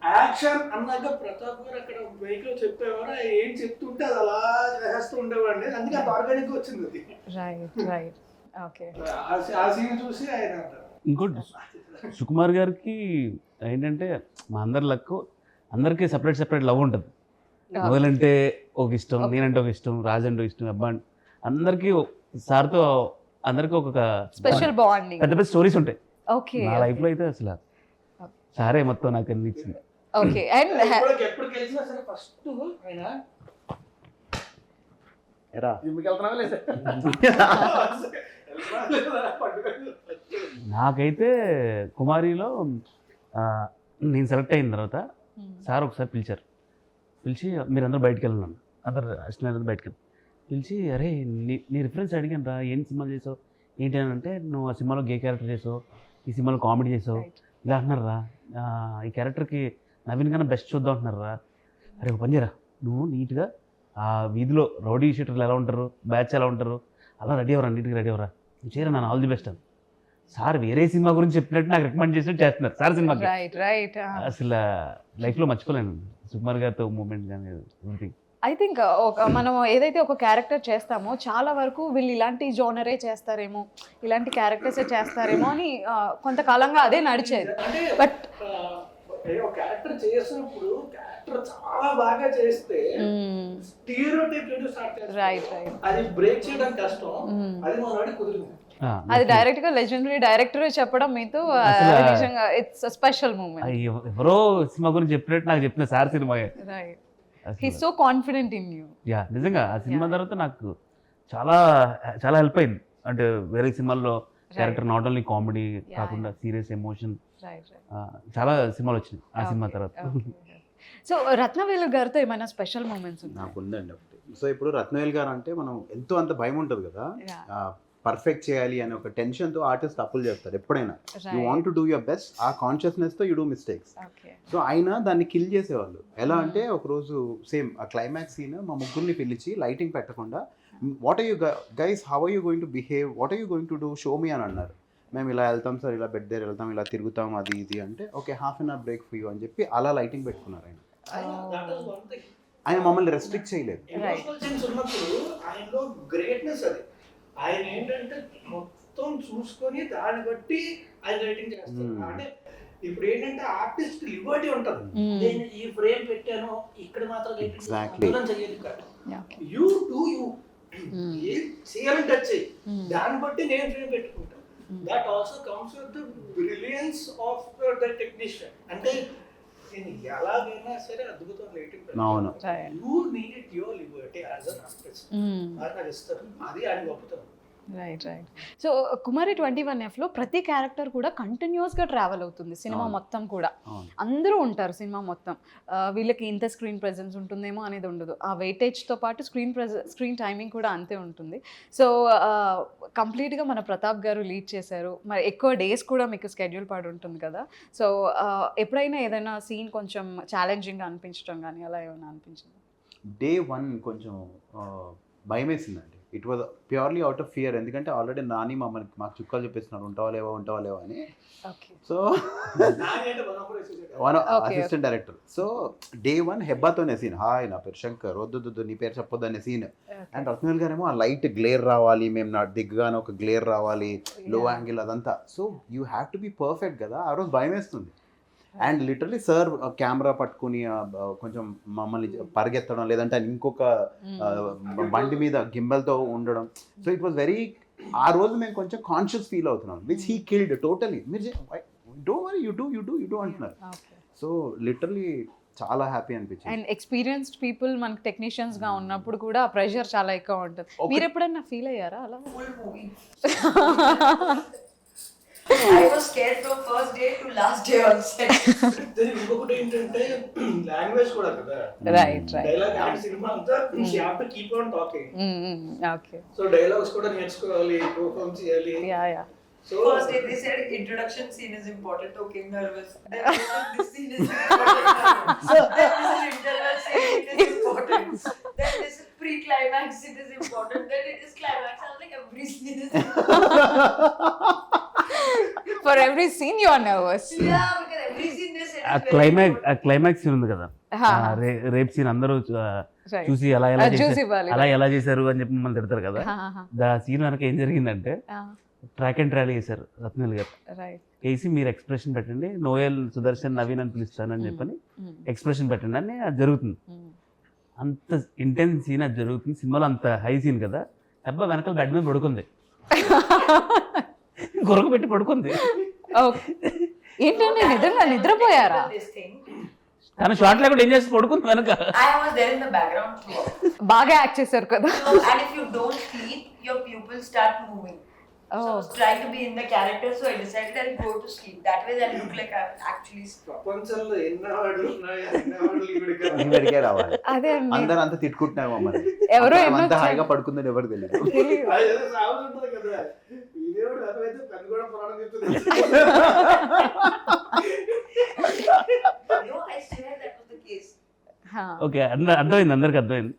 యాక్షన్ అన్నాక ప్రతాప్ గారు అక్కడ బైక్ లో చెప్పేవాడు, ఏం చెప్తుంటే అది అలా చేస్తూ ఉండేవాడిని, అందుకే అది ఆర్గానిక్ గా వచ్చింది అది. రైట్. ఓకే. ఆ సీన్ చూసి ఆయన అంటారు. ఇంకోటి సుకుమార్ గారికి ఏంటంటే మా అందరి లక్, అందరికీ సెపరేట్ లవ్ ఉంటుంది. మొదలంటే ఒక ఇష్టం, నేనంటే ఒక ఇష్టం, రాజ్ అంటే ఒక ఇష్టం, అబ్బా అందరికీ సార్తో అందరికీ ఒక స్పెషల్ బాండింగ్, పెద్ద పెద్ద స్టోరీస్ ఉంటాయి. ఓకే. నా లైఫ్లో అయితే అసలు సారే మొత్తం నాకు అనిపించింది. ఓకే. అండ్ ఎప్పుడు కలిసినా సరే ఫస్ట్ ఆయన ఎరా జిమ్కి వెళ్తున్నావా లేదా నాకైతే కుమారిలో నేను సెలెక్ట్ అయిన తర్వాత సార్ ఒకసారి పిలిచి మీరందరూ బయటకు వెళ్ళినాను, అందరు అసిస్టెంట్ బయటకు వెళ్ళి పిలిచి, అరే నీ రిఫరెన్స్ అడిగాను రా, ఏం సినిమాలు చేసావు ఏంటి అని అంటే, నువ్వు ఆ సినిమాలో గే క్యారెక్టర్ చేసావు, ఈ సినిమాలో కామెడీ చేసావు, ఇలా అంటున్నారు రా, ఈ క్యారెక్టర్కి నవీన్ కన్నా బెస్ట్ చూద్దాం అంటున్నారు రా. అరే ఒక పని చేయరా, నువ్వు నీట్గా ఆ వీధిలో రౌడీ షీటర్లు ఎలా ఉంటారు, బ్యాచ్ ఎలా ఉంటారు, అలా రెడీ అవ్వరా, నీట్గా రెడీ అవ్వరా, నువ్వు చేయరా, నేను ఆల్ ది బెస్ట్ అని. సార్ వేరే సినిమా గురించి చెప్పినట్టు నాకు రికమెండ్ చేసినట్టు చేస్తున్నారు సార్ సినిమాకి. రైట్. అసలు లైఫ్లో మర్చిపోలేను సుకుమార్ గారితో మూమెంట్ కానీ ఎవ్రీథింగ్. ఐ థింక్ మనం ఏదైతే ఒక క్యారెక్టర్ చేస్తామో చాలా వరకు వీళ్ళు ఇలాంటి జోనరే చేస్తారేమో, ఇలాంటి క్యారెక్టర్సే చేస్తారేమో అని కొంతకాలంగా అదే నడిచేది. బట్ ఒక క్యారెక్టర్ చేసినప్పుడు క్యారెక్టర్ చాలా బాగా చేస్తే స్టీరియోటైప్ స్టార్ట్ చేస్తారు. రైట్. అది బ్రేక్ చేయడం కష్టం, అది మన వాడికి కుదిరింది. అది డైరెక్ట్ గా లెజెండరీ డైరెక్టర్ చెప్పడం మీతో నిజంగా ఇట్స్ స్పెషల్ మూమెంట్. ఎవరో సినిమా గురించి చెప్పినట్టు నాకు చెప్పిన sir cinema. Right. He's so confident in you. Yeah నిజంగా ఆ సినిమా తర్వాత నాకు చాలా చాలా హెల్ప్ అయింది. అంటే వేరే సినిమాల్లో క్యారెక్టర్ నాట్ ఓన్లీ కామెడీ కాకుండా సీరియస్ ఎమోషన్ చాలా సినిమాలు వచ్చినాయి ఆ సినిమా తర్వాత. సో రత్నవేలు గారితో ఏమైనా స్పెషల్ మూమెంట్స్ ఉన్నాయి? నాకు ఉందండి ఒకటి. సో ఇప్పుడు రత్నవేల్ గారు అంటే మనం ఎంతో అంత భయం ఉంటుంది కదా, పర్ఫెక్ట్ చేయాలి అనే ఒక టెన్షన్తో ఆర్టిస్ట్ తప్పులు చేస్తారు ఎప్పుడైనా. You want to do your best, ఆ కాన్షియస్నెస్తో యూ డూ మిస్టేక్స్. సో ఆయన దాన్ని కిల్ చేసేవాళ్ళు. ఎలా అంటే ఒకరోజు సేమ్ ఆ క్లైమాక్స్ సీన్ మా ముగ్గురిని పిలిచి లైటింగ్ పెట్టకుండా, what are you guys, how are you going to behave, what are you going to do, show me అని అన్నారు. మేము ఇలా వెళ్తాం సార్, ఇలా బెడ్ దగ్గర వెళ్తాం, ఇలా తిరుగుతాం, అది ఇది అంటే okay half an hour break for you అని చెప్పి అలా లైటింగ్ పెట్టుకున్నారు ఆయన. ఆయన మమ్మల్ని రెస్ట్రిక్ట్ చేయలేదు. ఎమోషనల్ సీన్స్ ఉన్నప్పుడు ఆయనలో గ్రేట్నెస్ అది. ఆయన ఏంటంటే మొత్తం చూసుకొని దాన్ని బట్టి ఆయన రైటింగ్ చేస్తారు. అంటే ఇప్పుడు ఏంటంటే ఆర్టిస్ట్ లిబర్టీ ఉంటుంది. నేను ఈ ఫ్రేమ్ పెట్టాను, ఇక్కడ మాత్రం చెయ్యదు కాదు, యూ డూ యూ, ఏం చేయాలని టచ్ చేయి, దాన్ని బట్టి నేను ఫ్రేమ్ పెట్టుకుంటాను. That also comes with the brilliance of the technician. అంటే నేను ఎలాగైనా సరే అద్భుతం రైటింగ్ పెట్టాను, you need your Liberty as an artist. అది ఇస్తారు, అది ఆయన గొప్పతనం. Right right. సో కుమారి 21Fలో ప్రతి క్యారెక్టర్ కూడా కంటిన్యూస్గా ట్రావెల్ అవుతుంది సినిమా అవును. మొత్తం కూడా. అవును. అందరూ ఉంటారు సినిమా మొత్తం. వీళ్ళకి ఇంత స్క్రీన్ ప్రెజెన్స్ ఉంటుందేమో అనేది ఉండదు. ఆ వెయిటేజ్తో పాటు స్క్రీన్ టైమింగ్ కూడా అంతే ఉంటుంది. సో కంప్లీట్గా మన ప్రతాప్ గారు లీడ్ చేశారు. మరి ఎక్కువ డేస్ కూడా మీకు స్కెడ్యూల్ పడి ఉంటుంది కదా. సో ఎప్పుడైనా ఏదైనా సీన్ కొంచెం ఛాలెంజింగ్గా అనిపించడం కానీ అలా ఏమైనా అనిపించింది? డే 1 కొంచెం భయం వేసిందండి. It was purely out of fear. ఎందుకంటే ఆల్రెడీ నాని మాకు చుక్కలు చెప్పేస్తున్నారు ఉంటావా లేవా అని. ఓకే. సో నాకంటే Manohar one Okay, assistant director. So day 1 హెబ్బాతోనే సీన్. హాయ్ నా పేరు శంకర్, వద్దు నీ పేరు చెప్పొద్దు అనే సీన్. అండ్ రత్నవేల్ గారేమో ఆ లైట్ గ్లేర్ రావాలి, మేము నా దిగ్గానే ఒక గ్లేర్ రావాలి, లో యాంగిల్ అదంతా. So you have to be perfect కదా. ఆ రోజు భయం వేస్తుంది. అండ్ లిటరలీ సార్ కెమెరా పట్టుకుని కొంచెం మమ్మల్ని పరిగెత్తడం, లేదంటే ఇంకొక బండి మీద గింబల్తో ఉండడం. సో ఇట్ వాజ్ వెరీ, ఆ రోజు మేము కొంచెం కాన్షియస్ ఫీల్ అవుతున్నాం, విచ్ హీ కిల్డ్ టోటలీ. మీరు డోంట్ వరీ, యూ డూ అంటున్నారు. సో లిటరలీ చాలా హ్యాపీ అనిపించింది. అండ్ ఎక్స్పీరియన్స్డ్ పీపుల్ మనకి టెక్నీషియన్స్ గా ఉన్నప్పుడు కూడా ప్రెషర్ చాలా ఎక్కువ ఉంటుంది. మీరు ఎప్పుడైనా ఫీల్ అయ్యారా అలా? Full movie. I was scared from first day to last day on set. ఇంకొకటి ఏంటంటే లాంగ్వేజ్ కూడా కదా. Right right. డైలాగ్ సినిమా అంతా you have to keep on talking. Okay. So dialogues కూడా నేర్చుకోవాలి, పర్ఫార్మ్ చేయాలి. Yeah. So First day they said introduction scene is important. Okay, nervous. Then they said this scene is important. Then this is interval scene, it is important. Then this is pre-climax, it is important. Then it is climax. I was like, every scene is important. For every scene you are nervous. Yeah, because every scene they said ఆ is very important. Climax scene ఉంది కదా, rape scene. అందరూ చూసి ఎలా చేశారు అని చెప్పి మమ్మల్ని తిడతారు కదా. దా సీన్ వెనక ఏం జరిగిందంటే ట్రాక్ అండ్ ట్రాలీ చేశారు రత్నవేల్ గారు. వేసి మీరు ఎక్స్ప్రెషన్ పెట్టండి, నోయల్ సుదర్శన్ నవీన్ అని పిలుస్తానని చెప్పని ఎక్స్ప్రెషన్ పెట్టండి అని అది జరుగుతుంది. అంత ఇంటెన్స్ సీన్ అది జరుగుతుంది సినిమాలో, అంత హై సీన్ కదా. అబ్బా వెనకాల బెడ్ మీద పడుకుంది, గొరక పెట్టి పడుకుంది. ఏంటంటే నిద్రపోయారా? This thing. కానీ షార్ట్ లేకుండా ఏం చేసి పడుకుంది వెనక. I was there in the background too. బాగా యాక్ట్ చేశారు కదా. So, and if you don't sleep, your pupils start moving. So I was trying to be in the character, so I decided I'll go to sleep. That way I'll look like I'm actually sleeping. ప్రపంచంలో ఎన్ని అవార్డులు ఉన్నాయో అన్ని అవార్డులు ఇక్కడికే రావాలి. అదే అండి. అందరూ అంతా తిట్టుకుంటున్నాం మమ్మల్ని. ఎవరో అంత హాయిగా పడుకుందని ఎవరు తెలియదు. అదేదో సాగు ఉంటుంది కదా. ఈ దేవుడు అదైతే పెద్ద కూడా పురాణం చెప్తుంది. No, I swear that was the case. Okay, అర్థమైంది, అందరికి అర్థమైంది.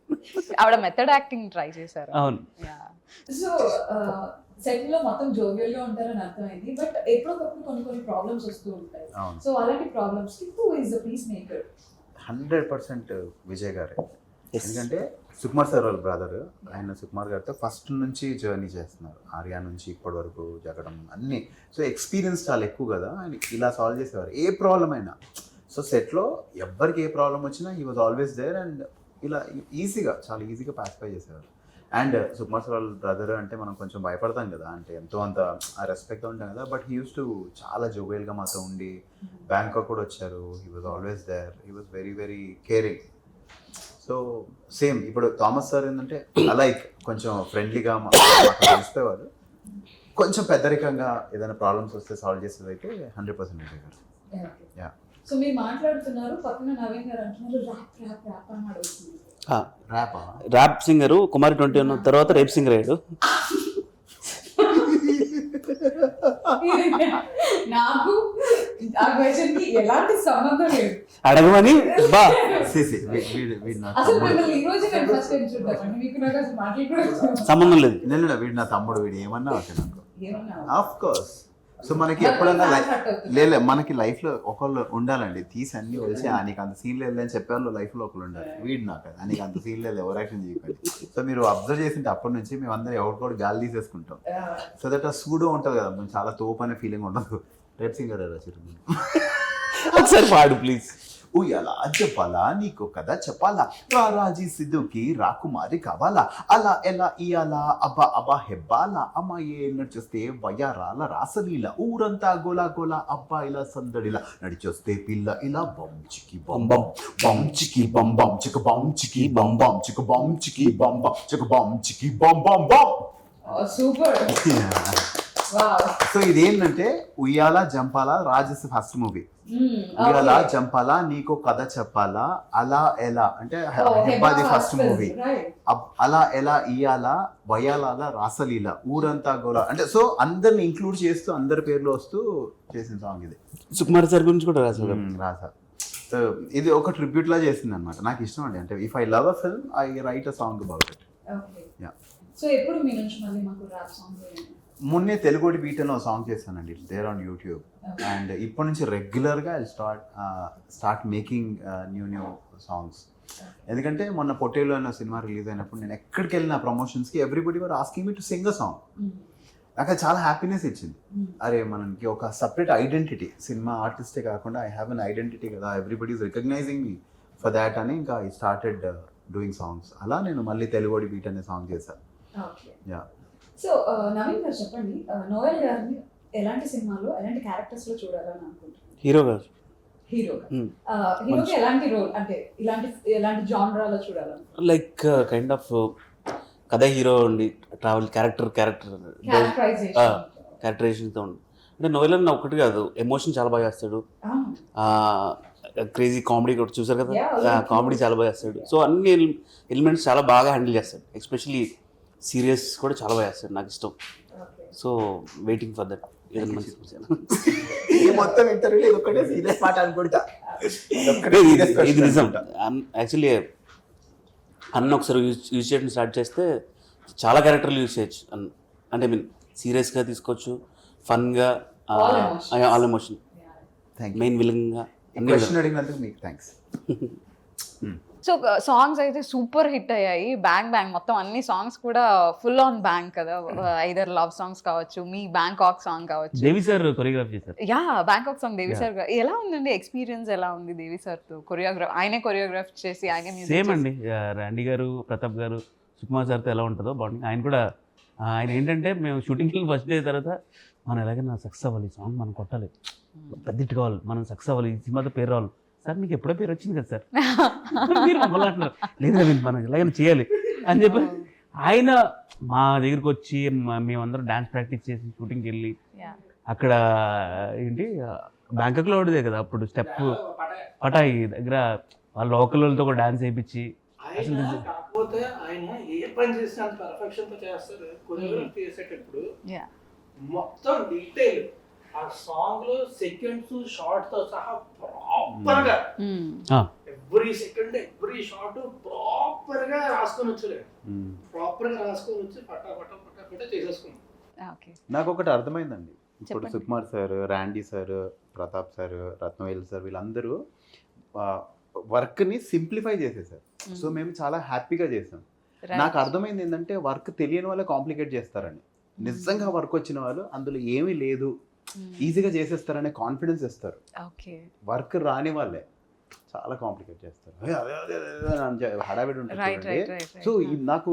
ఆవిడ మెథడ్ యాక్టింగ్ ట్రై చేశారు. అవును. సో సెట్ లో మొత్తం జోవియల్ గా ఉంటారని అర్థమైంది, బట్ ఎప్పుడొకప్పుడు కొన్ని ప్రాబ్లమ్స్ వస్తూ ఉంటాయి. అవును. సో అలాంటి ప్రాబ్లమ్స్ కి who is the piece maker? 100% Vijay గారే. ఎందుకంటే సుకుమార్ సార్ వాళ్ళ బ్రదర్. ఆయన సుకుమార్ గారితో ఫస్ట్ నుంచి జర్నీ చేస్తున్నారు, ఆర్యా నుంచి ఇప్పటి వరకు జరగడం అన్నీ. సో ఎక్స్పీరియన్స్ చాలా ఎక్కువ కదా. ఆయన ఇలా సాల్వ్ చేసేవారు ఏ ప్రాబ్లం అయినా. సో సెట్లో ఎవ్వరికి ఏ ప్రాబ్లం వచ్చినా he was always there. And ఇలా చాలా ఈజీగా పాసిఫై చేసేవారు. అండ్ సుకుమార్ సార్ వాళ్ళ బ్రదర్ అంటే మనం కొంచెం భయపడతాం కదా, అంటే ఎంతో అంత ఆ రెస్పెక్ట్తో ఉంటాం కదా. బట్ హీ యూస్ టు చాలా జోవియల్గా మాతో ఉండి, బ్యాంకాక్ కూడా వచ్చారు. He was always there. He was very very caring. So same ఇప్పుడు థామస్ సార్ ఏంటంటే లైక్ కొంచెం ఫ్రెండ్లీగా కలిసిపోయేవారు. కొంచెం పెద్దరికంగా ఏదైనా ప్రాబ్లమ్స్ వస్తే సాల్వ్ చేసేది అయితే 100% విజయ్ గారు. యా. సో మీరు మాట్లాడుతున్నారు, పక్కన నవీన్ గారు అంటున్నారు ర్యాప్ ర్యాప్ ర్యాప్ అని అడుగుతుంది. ర్యాప్ సింగర్ కుమారి 21 తర్వాత రేప్ సింగర్ అయ్యాడు. నాకు ఆ క్వశ్చన్ కి ఎలాంటి సంబంధం లేదు. అడగమని బా అసలు మిమ్మల్ని ఈ రోజు నేను ఫస్ట్ టైం చూద్దామండి. మీకు నాకు అసలు మాటలు కూడా సంబంధం లేదు. నేను వీడు నా తమ్ముడు, వీడు ఏమన్నా ఓకే నాకు. ఏమన్నా ఆఫ్ కోర్స్. సో మనకి ఎప్పుడన్నా లేదు, మనకి లైఫ్లో ఒకళ్ళు ఉండాలండి. తీసి అన్ని వచ్చి నీకు అంత సీన్ లేదు అని చెప్పేవాళ్ళు లైఫ్లో ఒకళ్ళు ఉండాలి. వీడు నాకు నీకు అంత సీన్ లేదు, ఎవరు యాక్షన్ చేయకండి. సో మీరు అబ్జర్వ్ చేసింటే అప్పటి నుంచి మేము అందరం ఎవరికోటి గాలి తీసేసుకుంటాం. సో దట్ ఆ సూడో ఉంటుంది కదా, మేము చాలా తోపు అనే ఫీలింగ్ ఉండదు. రేప్ సింగర్ ఒకసారి పాడు ప్లీజ్. ఉయ్యాలా చెప్పాలా నీకు కదా చెప్పాలా, రారాజీ సిద్ధుకి రాకుమారి కావాలా, అలా ఎలా ఇయాలా అబ్బా అబ్బా హెబ్బాలా, అమ్మాయి నడిచొస్తే వయ్యారాల రాసలీల, ఊరంతా గోలా గోలా అబ్బాయిల సందడిలా, నడిచొస్తే పిల్ల ఇలా బంచికి బంబం బంచికి బంబం చిక బంచికి బంబం చిక బంచికి బంబం చిక బంచికి బంబం బం. సూపర్. వావ్. సో ఇదేంటంటే ఉయ్యాల జంపాల రాజస్ ఫస్ట్ మూవీ. ఉయ్యాల జంపాల నీకు కథ చెప్పాలా అలా ఎలా అంటే హెబ్బాది ఫస్ట్ మూవీ. అలా ఎలా ఇయ్యాల వయాల రాసలీల ఊరంతా గోల అంటే సో అందరిని ఇంక్లూడ్ చేస్తూ అందరి పేర్లు వస్తూ చేసిన సాంగ్ ఇది. సుకుమార్ సార్ గురించి కూడా రాశారు. రాసా. సో ఇది ఒక ట్రిబ్యూట్ లా చేసింది అనమాట. నాకు ఇష్టం అండి. అంటే if I love a film I write a song about it. So ఎప్పుడు మీ నుంచి మళ్ళీ మాకు ర్యాప్ సాంగ్? మొన్నే తెలుగుడి బీట్ అని ఒక సాంగ్ చేశానండి. It's there on YouTube. And ఇప్పటి నుంచి రెగ్యులర్గా I start making new songs. ఎందుకంటే మొన్న పొట్టేలు అన్న సినిమా రిలీజ్ అయినప్పుడు నేను ఎక్కడికి వెళ్ళిన ప్రమోషన్స్కి everybody were asking me to sing a song. నాకు అది చాలా హ్యాపీనెస్ ఇచ్చింది. అరే మనకి ఒక సపరేట్ ఐడెంటిటీ, సినిమా ఆర్టిస్టే కాకుండా ఐ హ్యావ్ అన్ ఐడెంటిటీ కదా, everybody is recognizing me for that అని ఇంకా ఐ స్టార్టెడ్ డూయింగ్ సాంగ్స్. అలా నేను మళ్ళీ తెలుగుడి బీట్ అనే సాంగ్ చేశాను. యా. సో నవీన్ గారు చెప్పండి, నోయల్ గారిని ఎలాంటి సినిమాలో ఎలాంటి క్యారెక్టర్స్ లో చూడాలని అనుకుంటున్నారు? హీరో గారు. హీరోగా ఎలాంటి రోల్ అంటే ఎలాంటి జానరాలో చూడాలని? లైక్ కైండ్ ఆఫ్ కథ హీరో ఉండి ట్రావెల్ క్యారెక్టరైజేషన్తో ఉండి అంటే నోవెల్ ఒకటి కాదు, ఎమోషన్ చాలా బాగా చేస్తాడు. క్రేజీ కామెడీ కూడా చూసారు కదా, కామెడీ చాలా బాగా చేస్తాడు. సో అన్ని ఎలిమెంట్స్ చాలా బాగా హ్యాండిల్ చేస్తాడు. ఎస్పెషలీ సీరియస్ కూడా చాలా బాగా చేస్తాడు, నాకు ఇష్టం. So waiting for that. మొత్తం ఇంటర్వ్యూ ఒకటే సీరియస్ పాట అనుకుంటా. ఇది నిజం. యాక్చువల్లీ అన్న ఒకసారి యూజ్ చేయడం స్టార్ట్ చేస్తే చాలా క్యారెక్టర్లు యూజ్ చేయొచ్చు. అంటే ఐ మీన్ సీరియస్గా తీసుకోవచ్చు, ఫన్గా, ఆల్ ఎమోషన్, మెయిన్ విలన్గా. క్వశ్చన్ అడిగినందుకు మీకు థ్యాంక్స్. సో సాంగ్స్ అయితే సూపర్ హిట్ అయ్యాయి. బ్యాంగ్ బ్యాంగ్ మొత్తం అన్ని సాంగ్స్ కూడా ఫుల్ ఆన్ బ్యాంగ్ కదా. ఐదర్ లవ్ సాంగ్స్ కావచ్చు, మీ బ్యాంకాక్ సాంగ్ కావచ్చు. దేవి సార్ కొరియోగ్రాఫ్ చేశారు. యా, బ్యాంకాక్ సాంగ్ దేవి సార్. ఎలా ఉందండి ఎక్స్పీరియన్స్? ఎలా ఉంది దేవి సార్ తో కొరియోగ్రాఫ్? ఆయనే కొరియోగ్రాఫ్ చేసి ఆయనే మ్యూజిక్. సేమ్ అండి, రాండీ గారు, ప్రతాప్ గారు, సుకుమార్ సార్తో ఎలా ఉంటుందో బాగుంది. ఆయన కూడా ఆయన ఏంటంటే మేము షూటింగ్కి ఫస్ట్ డే తర్వాత మనం ఎలాగైనా సక్సెస్ అవ్వాలి, ఈ సాంగ్ మనం కొట్టాలి, పెద్ద హిట్ కావాలి, మనం సక్సెస్ అవ్వాలి, ఈ సినిమాతో పేరు రావాలి. సార్ మీకు ఎప్పుడో పేరు వచ్చింది కదా సార్, మీరు మమ్మల్ని అంటున్నారు. లేదు రవీంద్ర మనం ఎలాగైనా చేయాలి అని చెప్పి ఆయన మా దగ్గరికి వచ్చి మేమందరం డాన్స్ ప్రాక్టీస్ చేసి షూటింగ్కి వెళ్ళి అక్కడ ఏంటి బ్యాంకాక్లో ఉండేదే కదా అప్పుడు స్టెప్ పటాయి దగ్గర వాళ్ళ లోకల్ వాళ్ళతో కూడా డాన్స్ వేయించి. కాకపోతే ఆయన ఏ పని చేసినా పర్ఫెక్షన్ తో చేస్తారు. కొరియోగ్రఫీ చేసేటప్పుడు మొత్తం డీటెయిల్ ఆ సాంగ్ లో సెకండ్స్ షార్ట్ తో సహా ప్రాపర్ గా every second every shot proper గా రాసుకొని వచ్చలే, ప్రాపర్ గా రాసుకొని వచ్చి పట్టా చేసేసుకున్నాం. నాకు ఒకటి అర్థమైందండి. ఇప్పుడు Sukumar sir, Randy sir, Pratap sir, Rathnavel sir వీళ్ళందరూ వర్క్ ని సింప్లిఫై చేసేసారు. సో మేము చాలా హ్యాపీగా చేసాం. నాకు అర్థమైంది ఏంటంటే వర్క్ తెలియని వాళ్ళే కాంప్లికేట్ చేస్తారని. నిజంగా వర్క్ వచ్చిన వాళ్ళు అందులో ఏమీ లేదు ఈజీగా చేసేస్తారనే కాన్ఫిడెన్స్ ఇస్తారు. వర్క్ రాని వాళ్ళే చాలా కాంప్లికేట్ చేస్తారు, హడావిడి ఉంటుంది. సో నాకు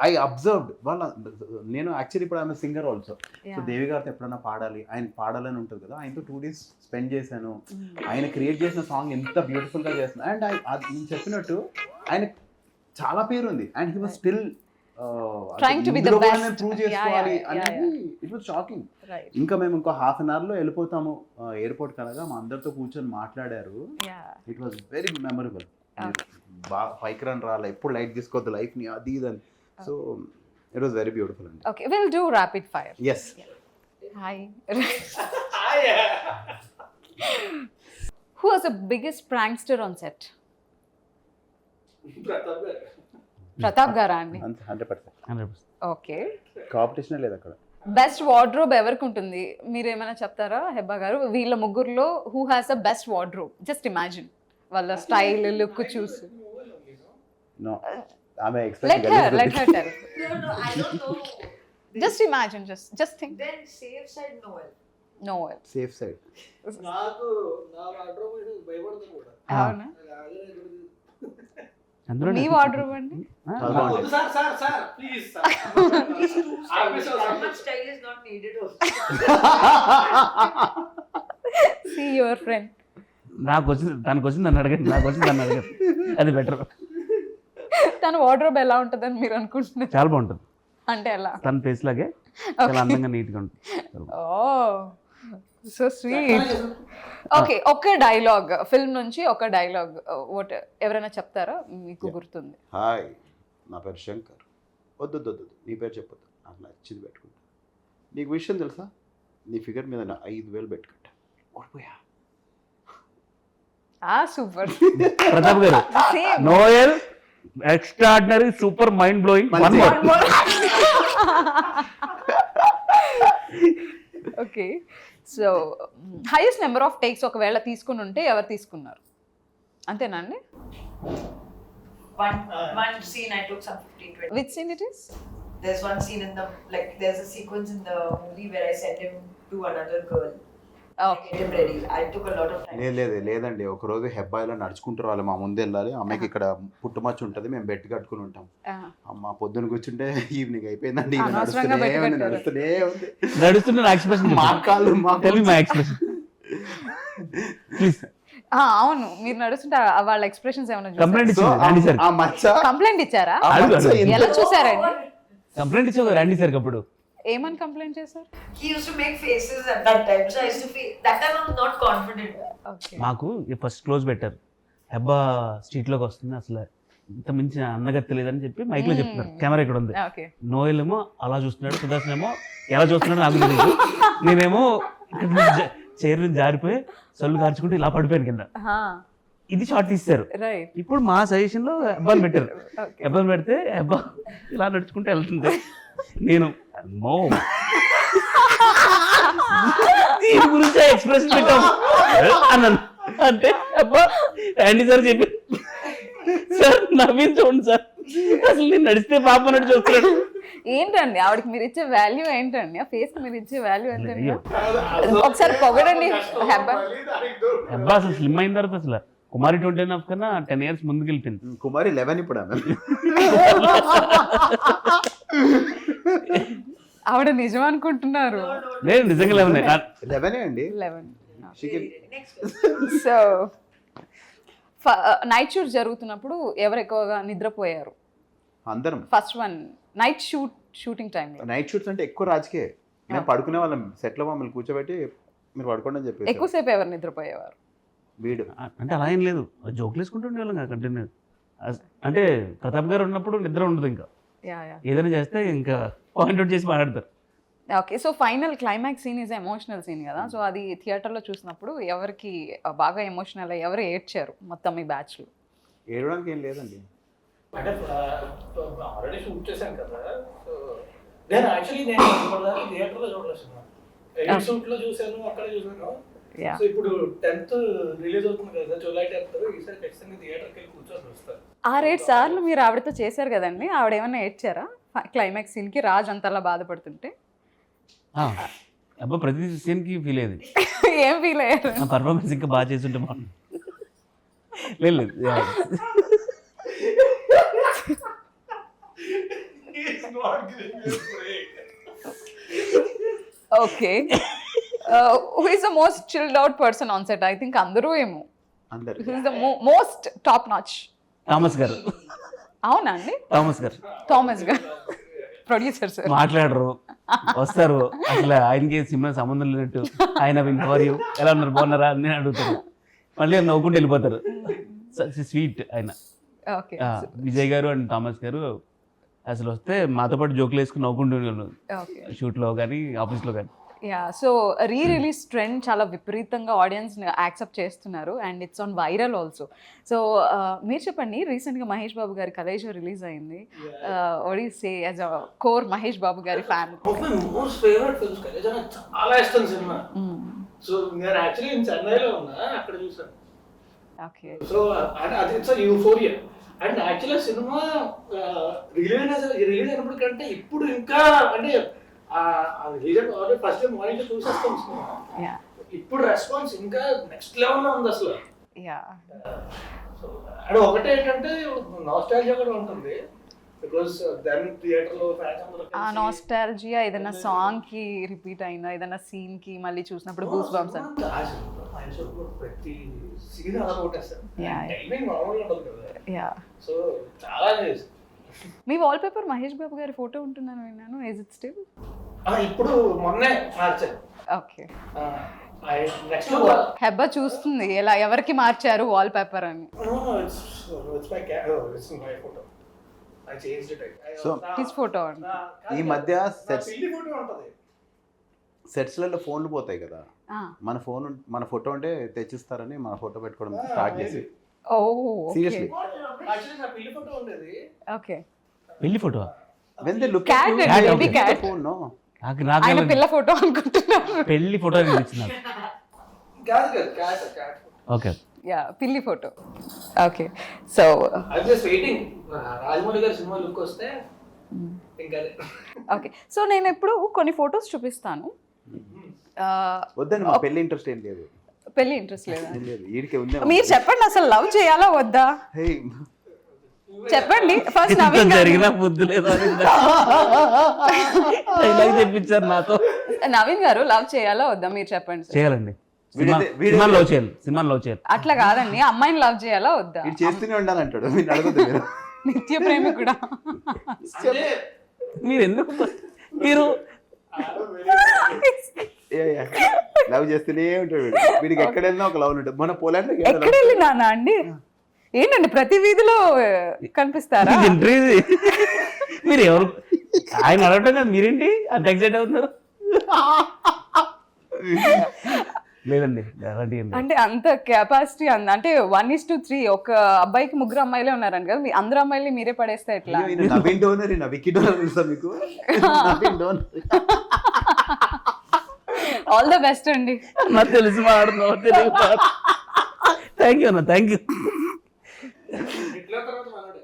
ఐ అబ్జర్వ్డ్ వాళ్ళ, నేను యాక్చువల్లీ ఇప్పుడు ఆమె సింగర్ ఆల్సో. సో దేవి గారితో ఎప్పుడైనా పాడాలి, ఆయన పాడాలని ఉంటుంది కదా, ఆయనతో 2 days స్పెండ్ చేశాను. ఆయన క్రియేట్ చేసిన సాంగ్ ఎంత బ్యూటిఫుల్గా చేస్తున్నా. అండ్ నేను చెప్పినట్టు ఆయన చాలా పేరు ఉంది and he was still prove చేసుకోవాలి అనేది ఇట్ వాజ్ షాకింగ్. ఇంకా మేము ఇంకో హాఫ్ అన్ అవర్లో వెళ్ళిపోతాము ఎయిర్పోర్ట్ కనగా మా అందరితో కూర్చొని మాట్లాడారు. It was very memorable. బాగా పైకి రాలే, ఎప్పుడు లైట్ తీసుకోవద్దు లైఫ్ ని, అది ఇదని. So it was very beautiful అండి. Okay, will do rapid fire. yes. Hi. Who was the biggest prankster on set? Pratap గారా అండి? 100%. ఓకే, కాంపిటీషన్ లేదు అక్కడ. బెస్ట్ వార్డ్రోబ్ ఎవరికి ఉంటుంది? మీరు ఏమైనా చెప్తారా హెబ్బా గారు? వీళ్ళ ముగ్గురులో who has the best wardrobe? Just imagine వాళ్ళ స్టైల్, లుక్ చూసి. No, ఆమె Let her tell. No, I don't know. Just imagine, just think. Then safe side Noel. Noel. Safe side. నాకు నా వార్డ్రోబ్ భయపడతాను కూడా. అవునా? అందులో మీ వార్డ్రోబ్ అండి? Sir please That much style is not needed also. See your friend. నాకు వచ్చింది తనకు వచ్చింది అని అడగండి, నాకు వచ్చింది అని అడగండి, అది బెటర్. తన వార్డ్రోబ్ ఎలా ఉంటుందని మీరు అనుకుంటున్నారు? చాలా బాగుంటుంది. అంటే ఎలా? తన ఫేస్ లాగే చాలా అందంగా నీట్గా ఉంటుంది. ఓ సో స్వీట్. ఓకే, ఒక డైలాగ్ ఫిల్మ్ నుంచి ఒక డైలాగ్ వాట్ ఎవరైనా చెప్తారా మీకు గుర్తుంది? హాయ్, నా పేరు శంకర్. వద్దు నీ పేరు చెప్పొద్దు, నాకు నచ్చింది పెట్టుకుంటా. నీకు విషయం తెలుసా, నీ ఫిగర్ మీద నా 5,000 పెట్టుకుంటా. ఓడిపోయా. సూపర్. ప్రతాప్ గారు, same. Noel extraordinary super mind blowing. One more. Okay, so highest number of takes ఒకవేళ తీసుకుని ఉంటే ఎవరు తీసుకున్నారు? అంతేనా అండి? One scene I took some 15-20. Which scene it is? There's one scene in the, like, there's a sequence in the movie where I send him to another girl. Okay. Get him ready. I took a lot of time. లేదండి, ఒకరోజు హెబ్బాయిలో నడుచుకుంటారు వాళ్ళు, మా ముందు వెళ్ళాలి. అమ్మాయికి ఇక్కడ పుట్టుమచ్చ ఉంటుంది, మేము బెడ్ కట్టుకుని ఉంటాం. అమ్మ పొద్దున కూర్చుంటే ఈవినింగ్ అయిపోయిందండి, ఈమె అనవసరంగా నడుస్తూనే ఉంది. నడుస్తున్న నా ఎక్స్ప్రెషన్ మా కాళ్ళు మా tell me my expression please. అవును, మీరు నడుస్తుంటే వాళ్ళ ఎక్స్ప్రెషన్స్ ఏమైనా కంప్లైంట్ సో ఇచ్చారు రండి సార్. ఆ మచ్చ కంప్లైంట్ ఇచ్చారా? ఆ అడుగు, మచ్చ అడుగు. ఎంత- ఎలా చూసారండి? కంప్లైంట్ ఇచ్చారు రండి సార్. అప్పుడు ఏమని కంప్లైంట్ చేశారు? He used to make faces at that time, so I used to feel that time I was not confident. Okay. మాకు ఫస్ట్ క్లోజ్ పెట్టారు, హెబ్బా స్ట్రీట్లోకి వస్తుంది, అసలు ఇంత మించి అందగా తెలియదని చెప్పి మైక్లో చెప్తున్నారు. కెమెరా ఇక్కడ ఉంది. ఓకే. నోయల్ ఏమో అలా చూస్తున్నాడు, సుదర్శన్ ఏమో ఎలా చూస్తున్నాడు నాకు తెలియదు. నేనేమో ఇక్కడ చైర్ నుంచి జారిపోయి సొల్లు కార్చుకుంటూ ఇలా పడిపోయాను కింద. ఇది షార్ట్ తీస్తారు. రైట్. ఇప్పుడు మా సజెషన్ లో హెబ్బాని పెట్టారు. ఓకే. హెబ్బాని పెడితే హెబ్బా ఇలా నడుచుకుంటూ వెళ్తుంది. నేను నో దీని గురించి ఎక్స్ప్రెషన్ పెట్టాం అన్నాను. అంటే అబ్బా రండి సార్ చెప్పి, సార్ నవ్వింది చూడండి సార్, అసలు నేను నడిస్తే పాప నడిచి చూస్తున్నాడు. ఏంటండి ఆవిడకి మీరు ఇచ్చే వాల్యూ ఏంటండి? ఆ ఫేస్ కి మీరు ఇచ్చే వాల్యూ ఏంటండి? ఒకసారి పొగడండి హెబ్బా. హెబ్బా అసలు స్లిమ్ అయిన తర్వాత అసలు కుమారి 29 కన్నా 10 years ముందుకు వెళ్ళిపోయింది. కుమారి 11 ఇప్పుడు ఆమె. ఆవిడ నిజం అనుకుంటున్నారు. లేదు నిజంగా 11 అండి. 11. Next. సో నైట్ షూట్ జరుగుతున్నప్పుడు ఎవరు ఎక్కువగా నిద్రపోయారు? అందరం ఫస్ట్ వన్ నైట్ షూటింగ్ టైంలో నైట్ షూట్స్ అంటే ఎక్కువ రాజకీయ. మేము పడుకునే వాళ్ళం సెట్లో, మమ్మల్ని కూర్చోబెట్టి మీరు పడుకోండి అని చెప్పి. ఎక్కువసేపు ఎవరు నిద్రపోయేవారు? వీడు అంటే అలా ఏం లేదు, జోకులు వేసుకుంటుండే వాళ్ళం కదా కంటిన్యూ. అంటే ప్రతాప్ గారు ఉన్నప్పుడు నిద్ర ఉండదు, ఇంకా యా యా. ఏదైనా చేస్తే ఇంకా పాయింట్ అవుట్ చేసి మాట్లాడతారు. Okay, so final climax scene is emotional scene కదా, సో అది థియేటర్లో చూసినప్పుడు ఎవరికి బాగా ఎమోషనల్, ఎవరు ఏడ్చారు మొత్తం మీ బ్యాచ్లో? ఏడవడానికి ఏం లేదండి. అంటే ఆల్రెడీ షూట్ చేశాను కదా, సో నేను యాక్చువల్లీ నేను ఇప్పటిదాకా థియేటర్లో చూడలేదు సినిమా. ఎడిట్ షూట్లో చూశాను, అక్కడే చూశాను. యా. సో ఇప్పుడు 10th రిలీజ్ అవుతుంది కదా, జూలై 10th, ఈసారి ఖచ్చితంగా థియేటర్కి వెళ్ళి కూర్చొని చూస్తాను. 6-7 సార్లు మీరు ఆవిడతో చేశారు కదండి, ఆవిడ ఏమైనా ఏడ్చారా క్లైమాక్స్ సీన్కి రాజ్ అంతలా బాధపడుతుంటే? అబ్బా ప్రతి సీన్కి ఫీల్ అయ్యేది. ఏం ఫీల్ అయ్యారు? నా పర్ఫార్మెన్స్ ఇంకా బాగా చేస్తుంటే బాగుంది. లేదు okay, who is the most chilled out person on set? I think అందరూ ఏమో. అందరు who is the most top notch? Thomas గారు. అవునా అండి? థామస్ గారు థామస్ గారు ప్రొడ్యూసర్ సార్ మాట్లాడరు, వస్తారు, అసలు ఆయనకి సినిమా సంబంధం లేనట్టు ఆయన వింటారు, ఎలా ఉన్నారు బాగున్నారా అని అడుగుతారు, మళ్ళీ నవ్వుకుంటూ వెళ్ళిపోతారు. స్వీట్ ఆయన. ఓకే. విజయ్ గారు అండ్ థామస్ గారు అసలు వస్తే మాతో పాటు జోకులు వేసుకుని నవ్వుకుంటూ ఓకే. షూట్లో కానీ ఆఫీస్లో కానీ. యా, సో రిలీజ్ ట్రెండ్ చాలా విపరీతంగా ఆడియన్స్ని యాక్సెప్ట్ చేస్తున్నారు and it's on viral also. So మీరు చెప్పండి, రీసెంట్గా మహేష్ బాబు గారి కలేజా రిలీజ్ అయింది. What you say as a core Mahesh Babu గారి fan? Most favourite films Khaleja, నాకు చాలా ఇష్టం సినిమా. సో నేను యాక్చువల్లీ నేను చెన్నైలో ఉన్నా, అక్కడ చూసాను. ఓకే. సో అది ఇట్స్ యూఫోరియా. అండ్ యాక్చువల్గా సినిమా రిలీజ్ అయినప్పటికంటే ఇప్పుడు ఇంకా అంటే ఫస్ట్ మార్నింగ్ చూసేస్తాం సినిమా, యా ఇప్పుడు రెస్పాన్స్ ఇంకా నెక్స్ట్ లెవెల్లో ఉంది అసలు. యా. సో అండ్ ఒకటి ఏంటంటే నాస్టాలజియా కూడా ఉంటుంది, బికాస్ దెన్ థియేటర్లో ఫ్యాన్స్ అందరూ ఆ నాస్టాలజియా ఏదైనా సాంగ్ కి రిపీట్ అయిందా, ఏదైనా సీన్ కి మళ్ళీ చూసినప్పుడు గూస్ బంప్స్ అని? ప్రతి సీన్ అలా కొట్టేస్తారు, Yeah. టైమింగ్ మామూలుగా ఉండదు కదా. యా. సో చాలా మీ వాల్ పేపర్ మహేష్ బాబు గారి ఫోటో ఉంటుందని విన్నాను. Is it still? ఇప్పుడు మొన్నే మార్చాను. ఓకే. నెక్స్ట్ హెబ్బా చూస్తుంది ఎలా ఎవరికి మార్చారు వాల్ పేపర్ అని. So, హిస్ ఫోటో అని. ఈ మధ్య సెట్స్ ఫోటో ఉంటది. సెట్స్లలో ఫోన్లు పోతాయి కదా, ఆ. మన ఫోటో ఉంటే తెచ్చిస్తారని మన ఫోటో పెట్టుకోవడం స్టార్ట్ చేసి. ఓ Seriously. యాక్చువల్లీ నా పెళ్లి ఫోటో ఉండేది. ఓకే. పెళ్లి photo When they look Cat at you, and they baby look at the cat. phone, no? నాకు ఆయన పిల్ల ఫోటో అనుకుంటున్నారు. పెళ్లి ఫోటో ఇచ్చినారు. కాదు క్యాట్. ఓకే. యా పిల్లి photo. Okay. So I just waiting Rajamouli గారి సినిమా లుక్ వస్తే ఇంకా. ఓకే. సో నేను ఇప్పుడు కొన్ని ఫొటోస్ చూపిస్తాను. వద్దండి, మా పెళ్లి ఇంట్రెస్ట్ ఏం లేదు. పెళ్లి ఇంట్రెస్ట్ లేదా? ఏం లేదు, వీడికే ఉంది. మీరు చెప్పండి అసలు లవ్ చేయాలా వద్దా Hey, చెప్పండి ఫస్ట్. ఇంత నవీన్ గారు జరిగినా బుద్ధి లేదా ఇలా చెప్పించారు నాతో. నవీన్ గారు లవ్ చేయాలా వద్దా మీరు చెప్పండి సార్. చేయాలండి. వీడైతే- సినిమాని లవ్ చేయాలి. సినిమాని లవ్ చేయాలి. అట్లా కాదండి, అమ్మాయిని లవ్ చేయాలా వద్దా? వీడు చేస్తూనే ఉండాలంటాడు, మీరు అడగద్దు మీరు. నిత్య ప్రేమి కూడా. మీరు ఎందుకు మీరు లవ్ చేస్తూనే ఉంటాడు వీడు. వీడికి ఎక్కడ వెళ్ళినా ఒక లవ్ ఉంటుంది. మన పోలాండ్ ఎక్కడ వెళ్ళినానా అండి? ఏంటండి ప్రతి వీధిలో కనిపిస్తారా? ఇది entry ఇది. మీరు ఎవరు ఆయన అడగటం కదా, మీరేంటి అంత ఎక్సైట్ అవుతున్నారు? లేదండి అలాంటి ఏం లేదు. అంటే అంత కెపాసిటీ అంటే 1:3 ఒక అబ్బాయికి 3 అమ్మాయిలే ఉన్నారండి కదా, మీ అందరు అమ్మాయిలు మీరే పడేస్తే ఎట్లా? నవీన్ డోనర్, వికీ డోనర్ తెలుసా మీకు? Naveen donor. All the best అండి. నాకు తెలిసి మాట్లాడుతున్నావు తెలియదు. థ్యాంక్ యూ అన్న, థ్యాంక్ యూ. ఇట్లా తర్వాత మనోడే.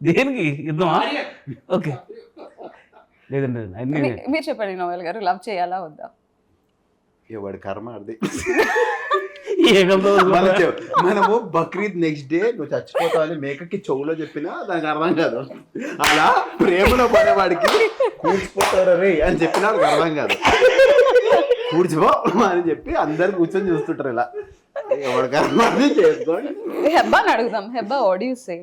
దేనికి యుద్ధమా? ఓకే. లేదండి అన్ని మీరు చెప్పండి నోయల్ గారు, లవ్ చేయాలా వద్దా? వాడి కర్మ అది. ఏకంతో మనము బక్రీద్ నెక్స్ట్ డే నువ్వు చచ్చిపోతావు అని మేకకి చెవులో చెప్పినా దానికి అర్థం కాదు. అలా ప్రేమలో పడేవాడికి కూర్చిపోతారు రే అని చెప్పినా వాడికి అర్థం కాదు. కూర్చిపో అని చెప్పి అందరు కూర్చొని చూస్తుంటారు ఇలా. ఎవరి కర్మ అది చేసుకోండి. హెబ్బాని అడుగుదాం. Hebah, what do you say?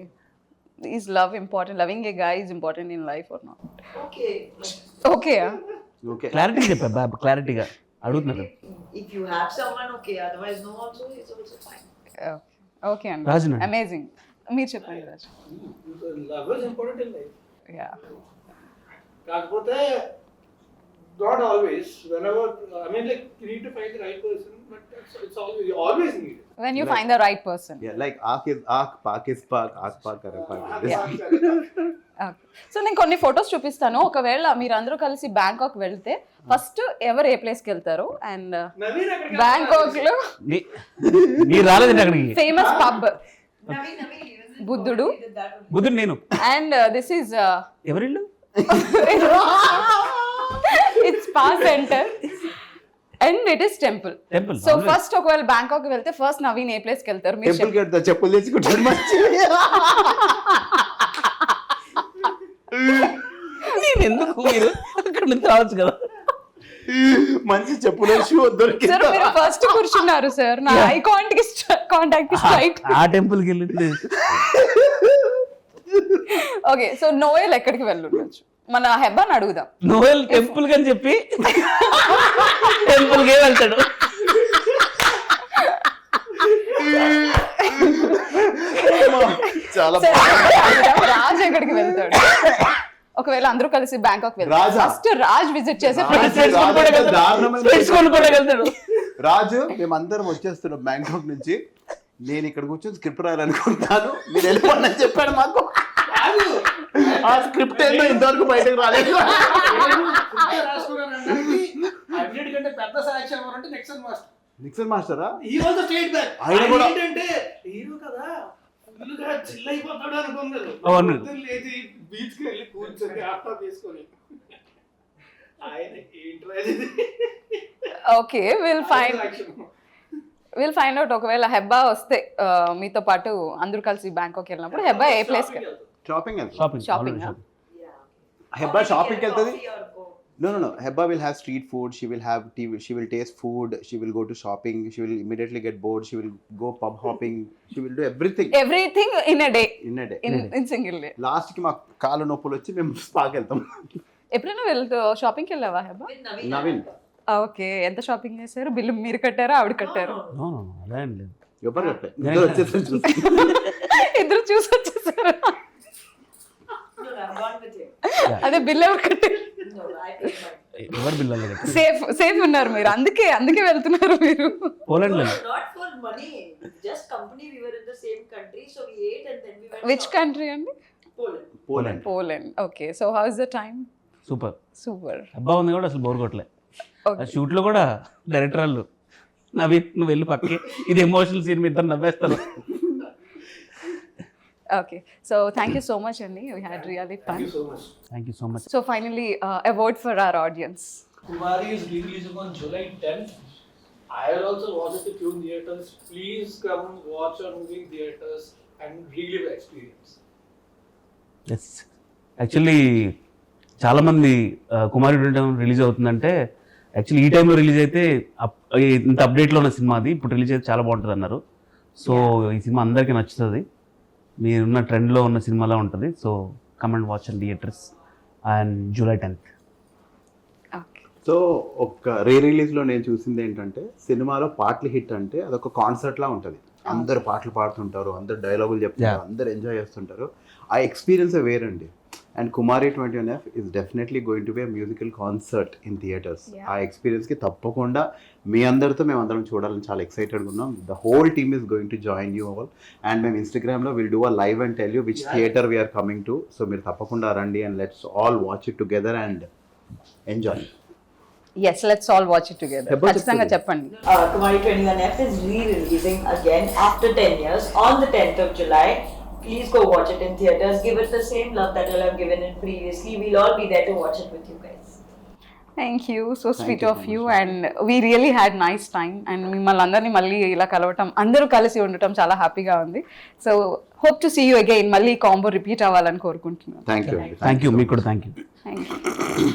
Is love important? Loving a guy is important in life or not? Okay. Okay. Okay, clarity చెప్పా బాబు, క్లారిటీగా అడుగుతున్నారు. If you have someone, okay. Otherwise, no. Also, it's also fine. Okay అండి. రాజునా? Amazing. మీరు చెప్పండి Raju. Love is important in life. Yeah. కాకపోతే not always. Whenever I mean, like you need to find the right person, but it's always you always need it. When you find the right person. Like ఆక్ is ఆక్, Pak is Pak, ఆక్ పాక్ కరే Pak. So నేను కొన్ని photos చూపిస్తాను. ఒకవేళ మీరు అందరూ కలిసి బ్యాంకాక్ వెళ్తే ఫస్ట్ ఎవరు ఏ ప్లేస్కి వెళ్తారు? అండ్ నవీన్ అక్కడికి బ్యాంకాక్ లో మీరు రాలేదండి అక్కడికి. ఫేమస్ పబ్ Naveen, even బుద్ధుడు. did that only. బుద్ధుడు నేను. అండ్ దిస్ ఈజ్ ఎవరిల్లు? It's spa centre and it is temple. Temple. So first ఒకవేళ బ్యాంకాక్ వెళ్తే ఫస్ట్ నవీన్ ఏ ప్లేస్కి వెళ్తారు మీరు టెంపుల్ కెళ్తా, చెప్పులు తెచ్చుకుంటాడు మంచి. నేను ఎందుకు, మీరు అక్కడ నుంచి రావచ్చు కదా. మంచి చెప్పులు షూ దొరికి. సార్ మీరు ఫస్ట్ కూర్చున్నారు సార్, నా ఐ కాంటాక్ట్ స్ట్రైట్. ఆ టెంపుల్కి వెళ్ళి ఓకే. సో నోయల్ ఎక్కడికి వెళ్ళొచ్చు? మన హెబ్బాని అడుగుదాం. నోయల్ టెంపుల్ అని చెప్పి టెంపుల్కే వెళ్తాడు. చాలా సరే, రాజ్ ఎక్కడికి వెళ్తాడు? ఒకవేళ అందరూ కలిసి బ్యాంకాక్ వెళ్తారు రాజా? ఫస్ట్ రాజ్ విజిట్ చేసే రాజ్ ప్లేస్. దారుణమైన వెళ్తాడు. రాజు, మేమందరం వచ్చేస్తున్నాం బ్యాంకాక్ నుంచి. నేను ఇక్కడ కూర్చొని స్క్రిప్ట్ రాయాలనుకుంటాను, మీరు వెళ్ళిపోండి అని చెప్పాడు మాకు. ఆ స్క్రిప్ట్ ఏంటో ఇంతవరకు బయటకు రాలేదు. అన్నిటికంటే పెద్ద సాక్ష్యం ఎవరంటే నిక్సన్ మాస్టర్. నిక్సన్ మాస్టరా? ఈ వాజ్ ద స్టేట్ బ్యాక్. ఆయన కూడా ఏంటంటే హీరో కదా, ఫుల్గా చిల్ అయిపోతాడు అనుకున్నారు. అవును. లేచి బీచ్ కి వెళ్ళి కూర్చొని ల్యాప్టాప్ తీసుకొని ఆయన ఏంట్రా ఇది? Okay, will find out. ఒకవేళ హెబ్బా వస్తే మీతో పాటు అందరూ కలిసి బ్యాంకాక్ వెళ్ళినప్పుడు హెబ్బా ఏ place? Shopping shopping. Yeah. Hebba షాపింగ్కి వెళ్తుంది. Coffee or go. No. Heba will have street food. She will have TV. She will taste food. She will go to shopping. She will immediately get bored. She will go pub hopping. She will do everything everything in a day, in a day. In single day. Last కి మాకు కాళ్ళ నొప్పులు వచ్చి మేము స్పాకి వెళ్తాం. ఎప్పుడైనా వెళ్తూ షాపింగ్కి వెళ్ళావా Heba? With Naveen. Naveen okay, ఎంత షాపింగ్ చేశారు? బిల్లు మీరు కట్టారా ఆవిడ కట్టారు? నో అలా ఏం లేదు. ఎవరు చెప్పలే. ఇద్దరు వచ్చేసారు చూసి. ఇద్దరు చూసి వచ్చేసారు. No, I'm gone with him. అదే బిల్ ఎవరు కట్టారు? No, I paid mine. ఎవరు బిల్లాలి కదా? సేఫ్ ఉన్నారు మీరు, అందుకే వెళ్తున్నారు మీరు. పోలాండ్లో No, not for money. Just company. We were in the same country, so we ate and then we went. Which shopping. Country అండి? Poland. Poland. Poland. Okay, so how is the time? Super. Super. అబ్బా ఉంది కూడా అసలు bore కొట్టలే. Okay. ఆ షూట్లో కూడా director వాళ్ళు నవీన్ నువ్వు వెళ్ళి పక్కకి, ఇది ఎమోషనల్ సీన్, మీ ఇద్దరు నవ్వేస్తారు. Okay, so thank you so much, Andy. We had really fun. Thank you so much. Thank you so much. So finally, a word for our audience. Kumari is releasing on July 10th. I will also watch it with you in theaters. Please come watch our movie in theaters and relive the experience. Yes, actually చాలామంది Kumari release అవుతుందంటే actually ఈ టైంలో release అయితే ఇంత అప్డేట్లో ఉన్న cinema అది ఇప్పుడు release అయితే చాలా బాగుంటుంది అన్నారు. సో ఈ సినిమా అందరికీ నచ్చుతుంది, మీరున్న ట్రెండ్లో ఉన్న సినిమాలా ఉంటుంది. So come and watch and theatres and July 10th. Okay. So ఒక రిలీజ్ లో నేను చూసింది ఏంటంటే సినిమాలో పాటలు హిట్ అంటే అదొక కాన్సర్ట్ లా ఉంటుంది. అందరు పాటలు పాడుతుంటారు, అందరు డైలాగులు చెప్తారు, అందరు ఎంజాయ్ చేస్తుంటారు. ఆ ఎక్స్పీరియన్స్ వేరండి. And Kumari 21F is definitely going to be musical concert in theatres. ఆ ఎక్స్పీరియన్స్ కి తప్పకుండా మీ అందరితో మేము అందరం చూడాలని చాలా ఎక్సైటెడ్గా ఉన్నాం. The whole team is going to join you all. And మేము ఇన్స్టాగ్రామ్లో will do a live and tell you which theatre we're coming to. So మీరు తప్పకుండా రండి and let's all watch it together and enjoy. Yes, let's all watch it together. Heba ఖచ్చితంగా చెప్తుంది. చెప్పండి. Kumari 21F is re-releasing again after 10 years on the 10th of July. Please go watch it in theaters. Give it the same love that you'll have given it previously. We'll all be there to watch it with you guys. Thank you, so sweet you of so you, much. and we really had nice time. And మిమ్మల్ని అందరినీ మళ్ళీ ఇలా కలవటం, అందరూ కలిసి ఉండటం చాలా హ్యాపీగా ఉంది. So hope to see you again. మళ్ళీ కాంబో రిపీట్ అవ్వాలని కోరుకుంటున్నాను. Thank you. థ్యాంక్ యూ, మీకు కూడా థ్యాంక్ యూ. Thank you.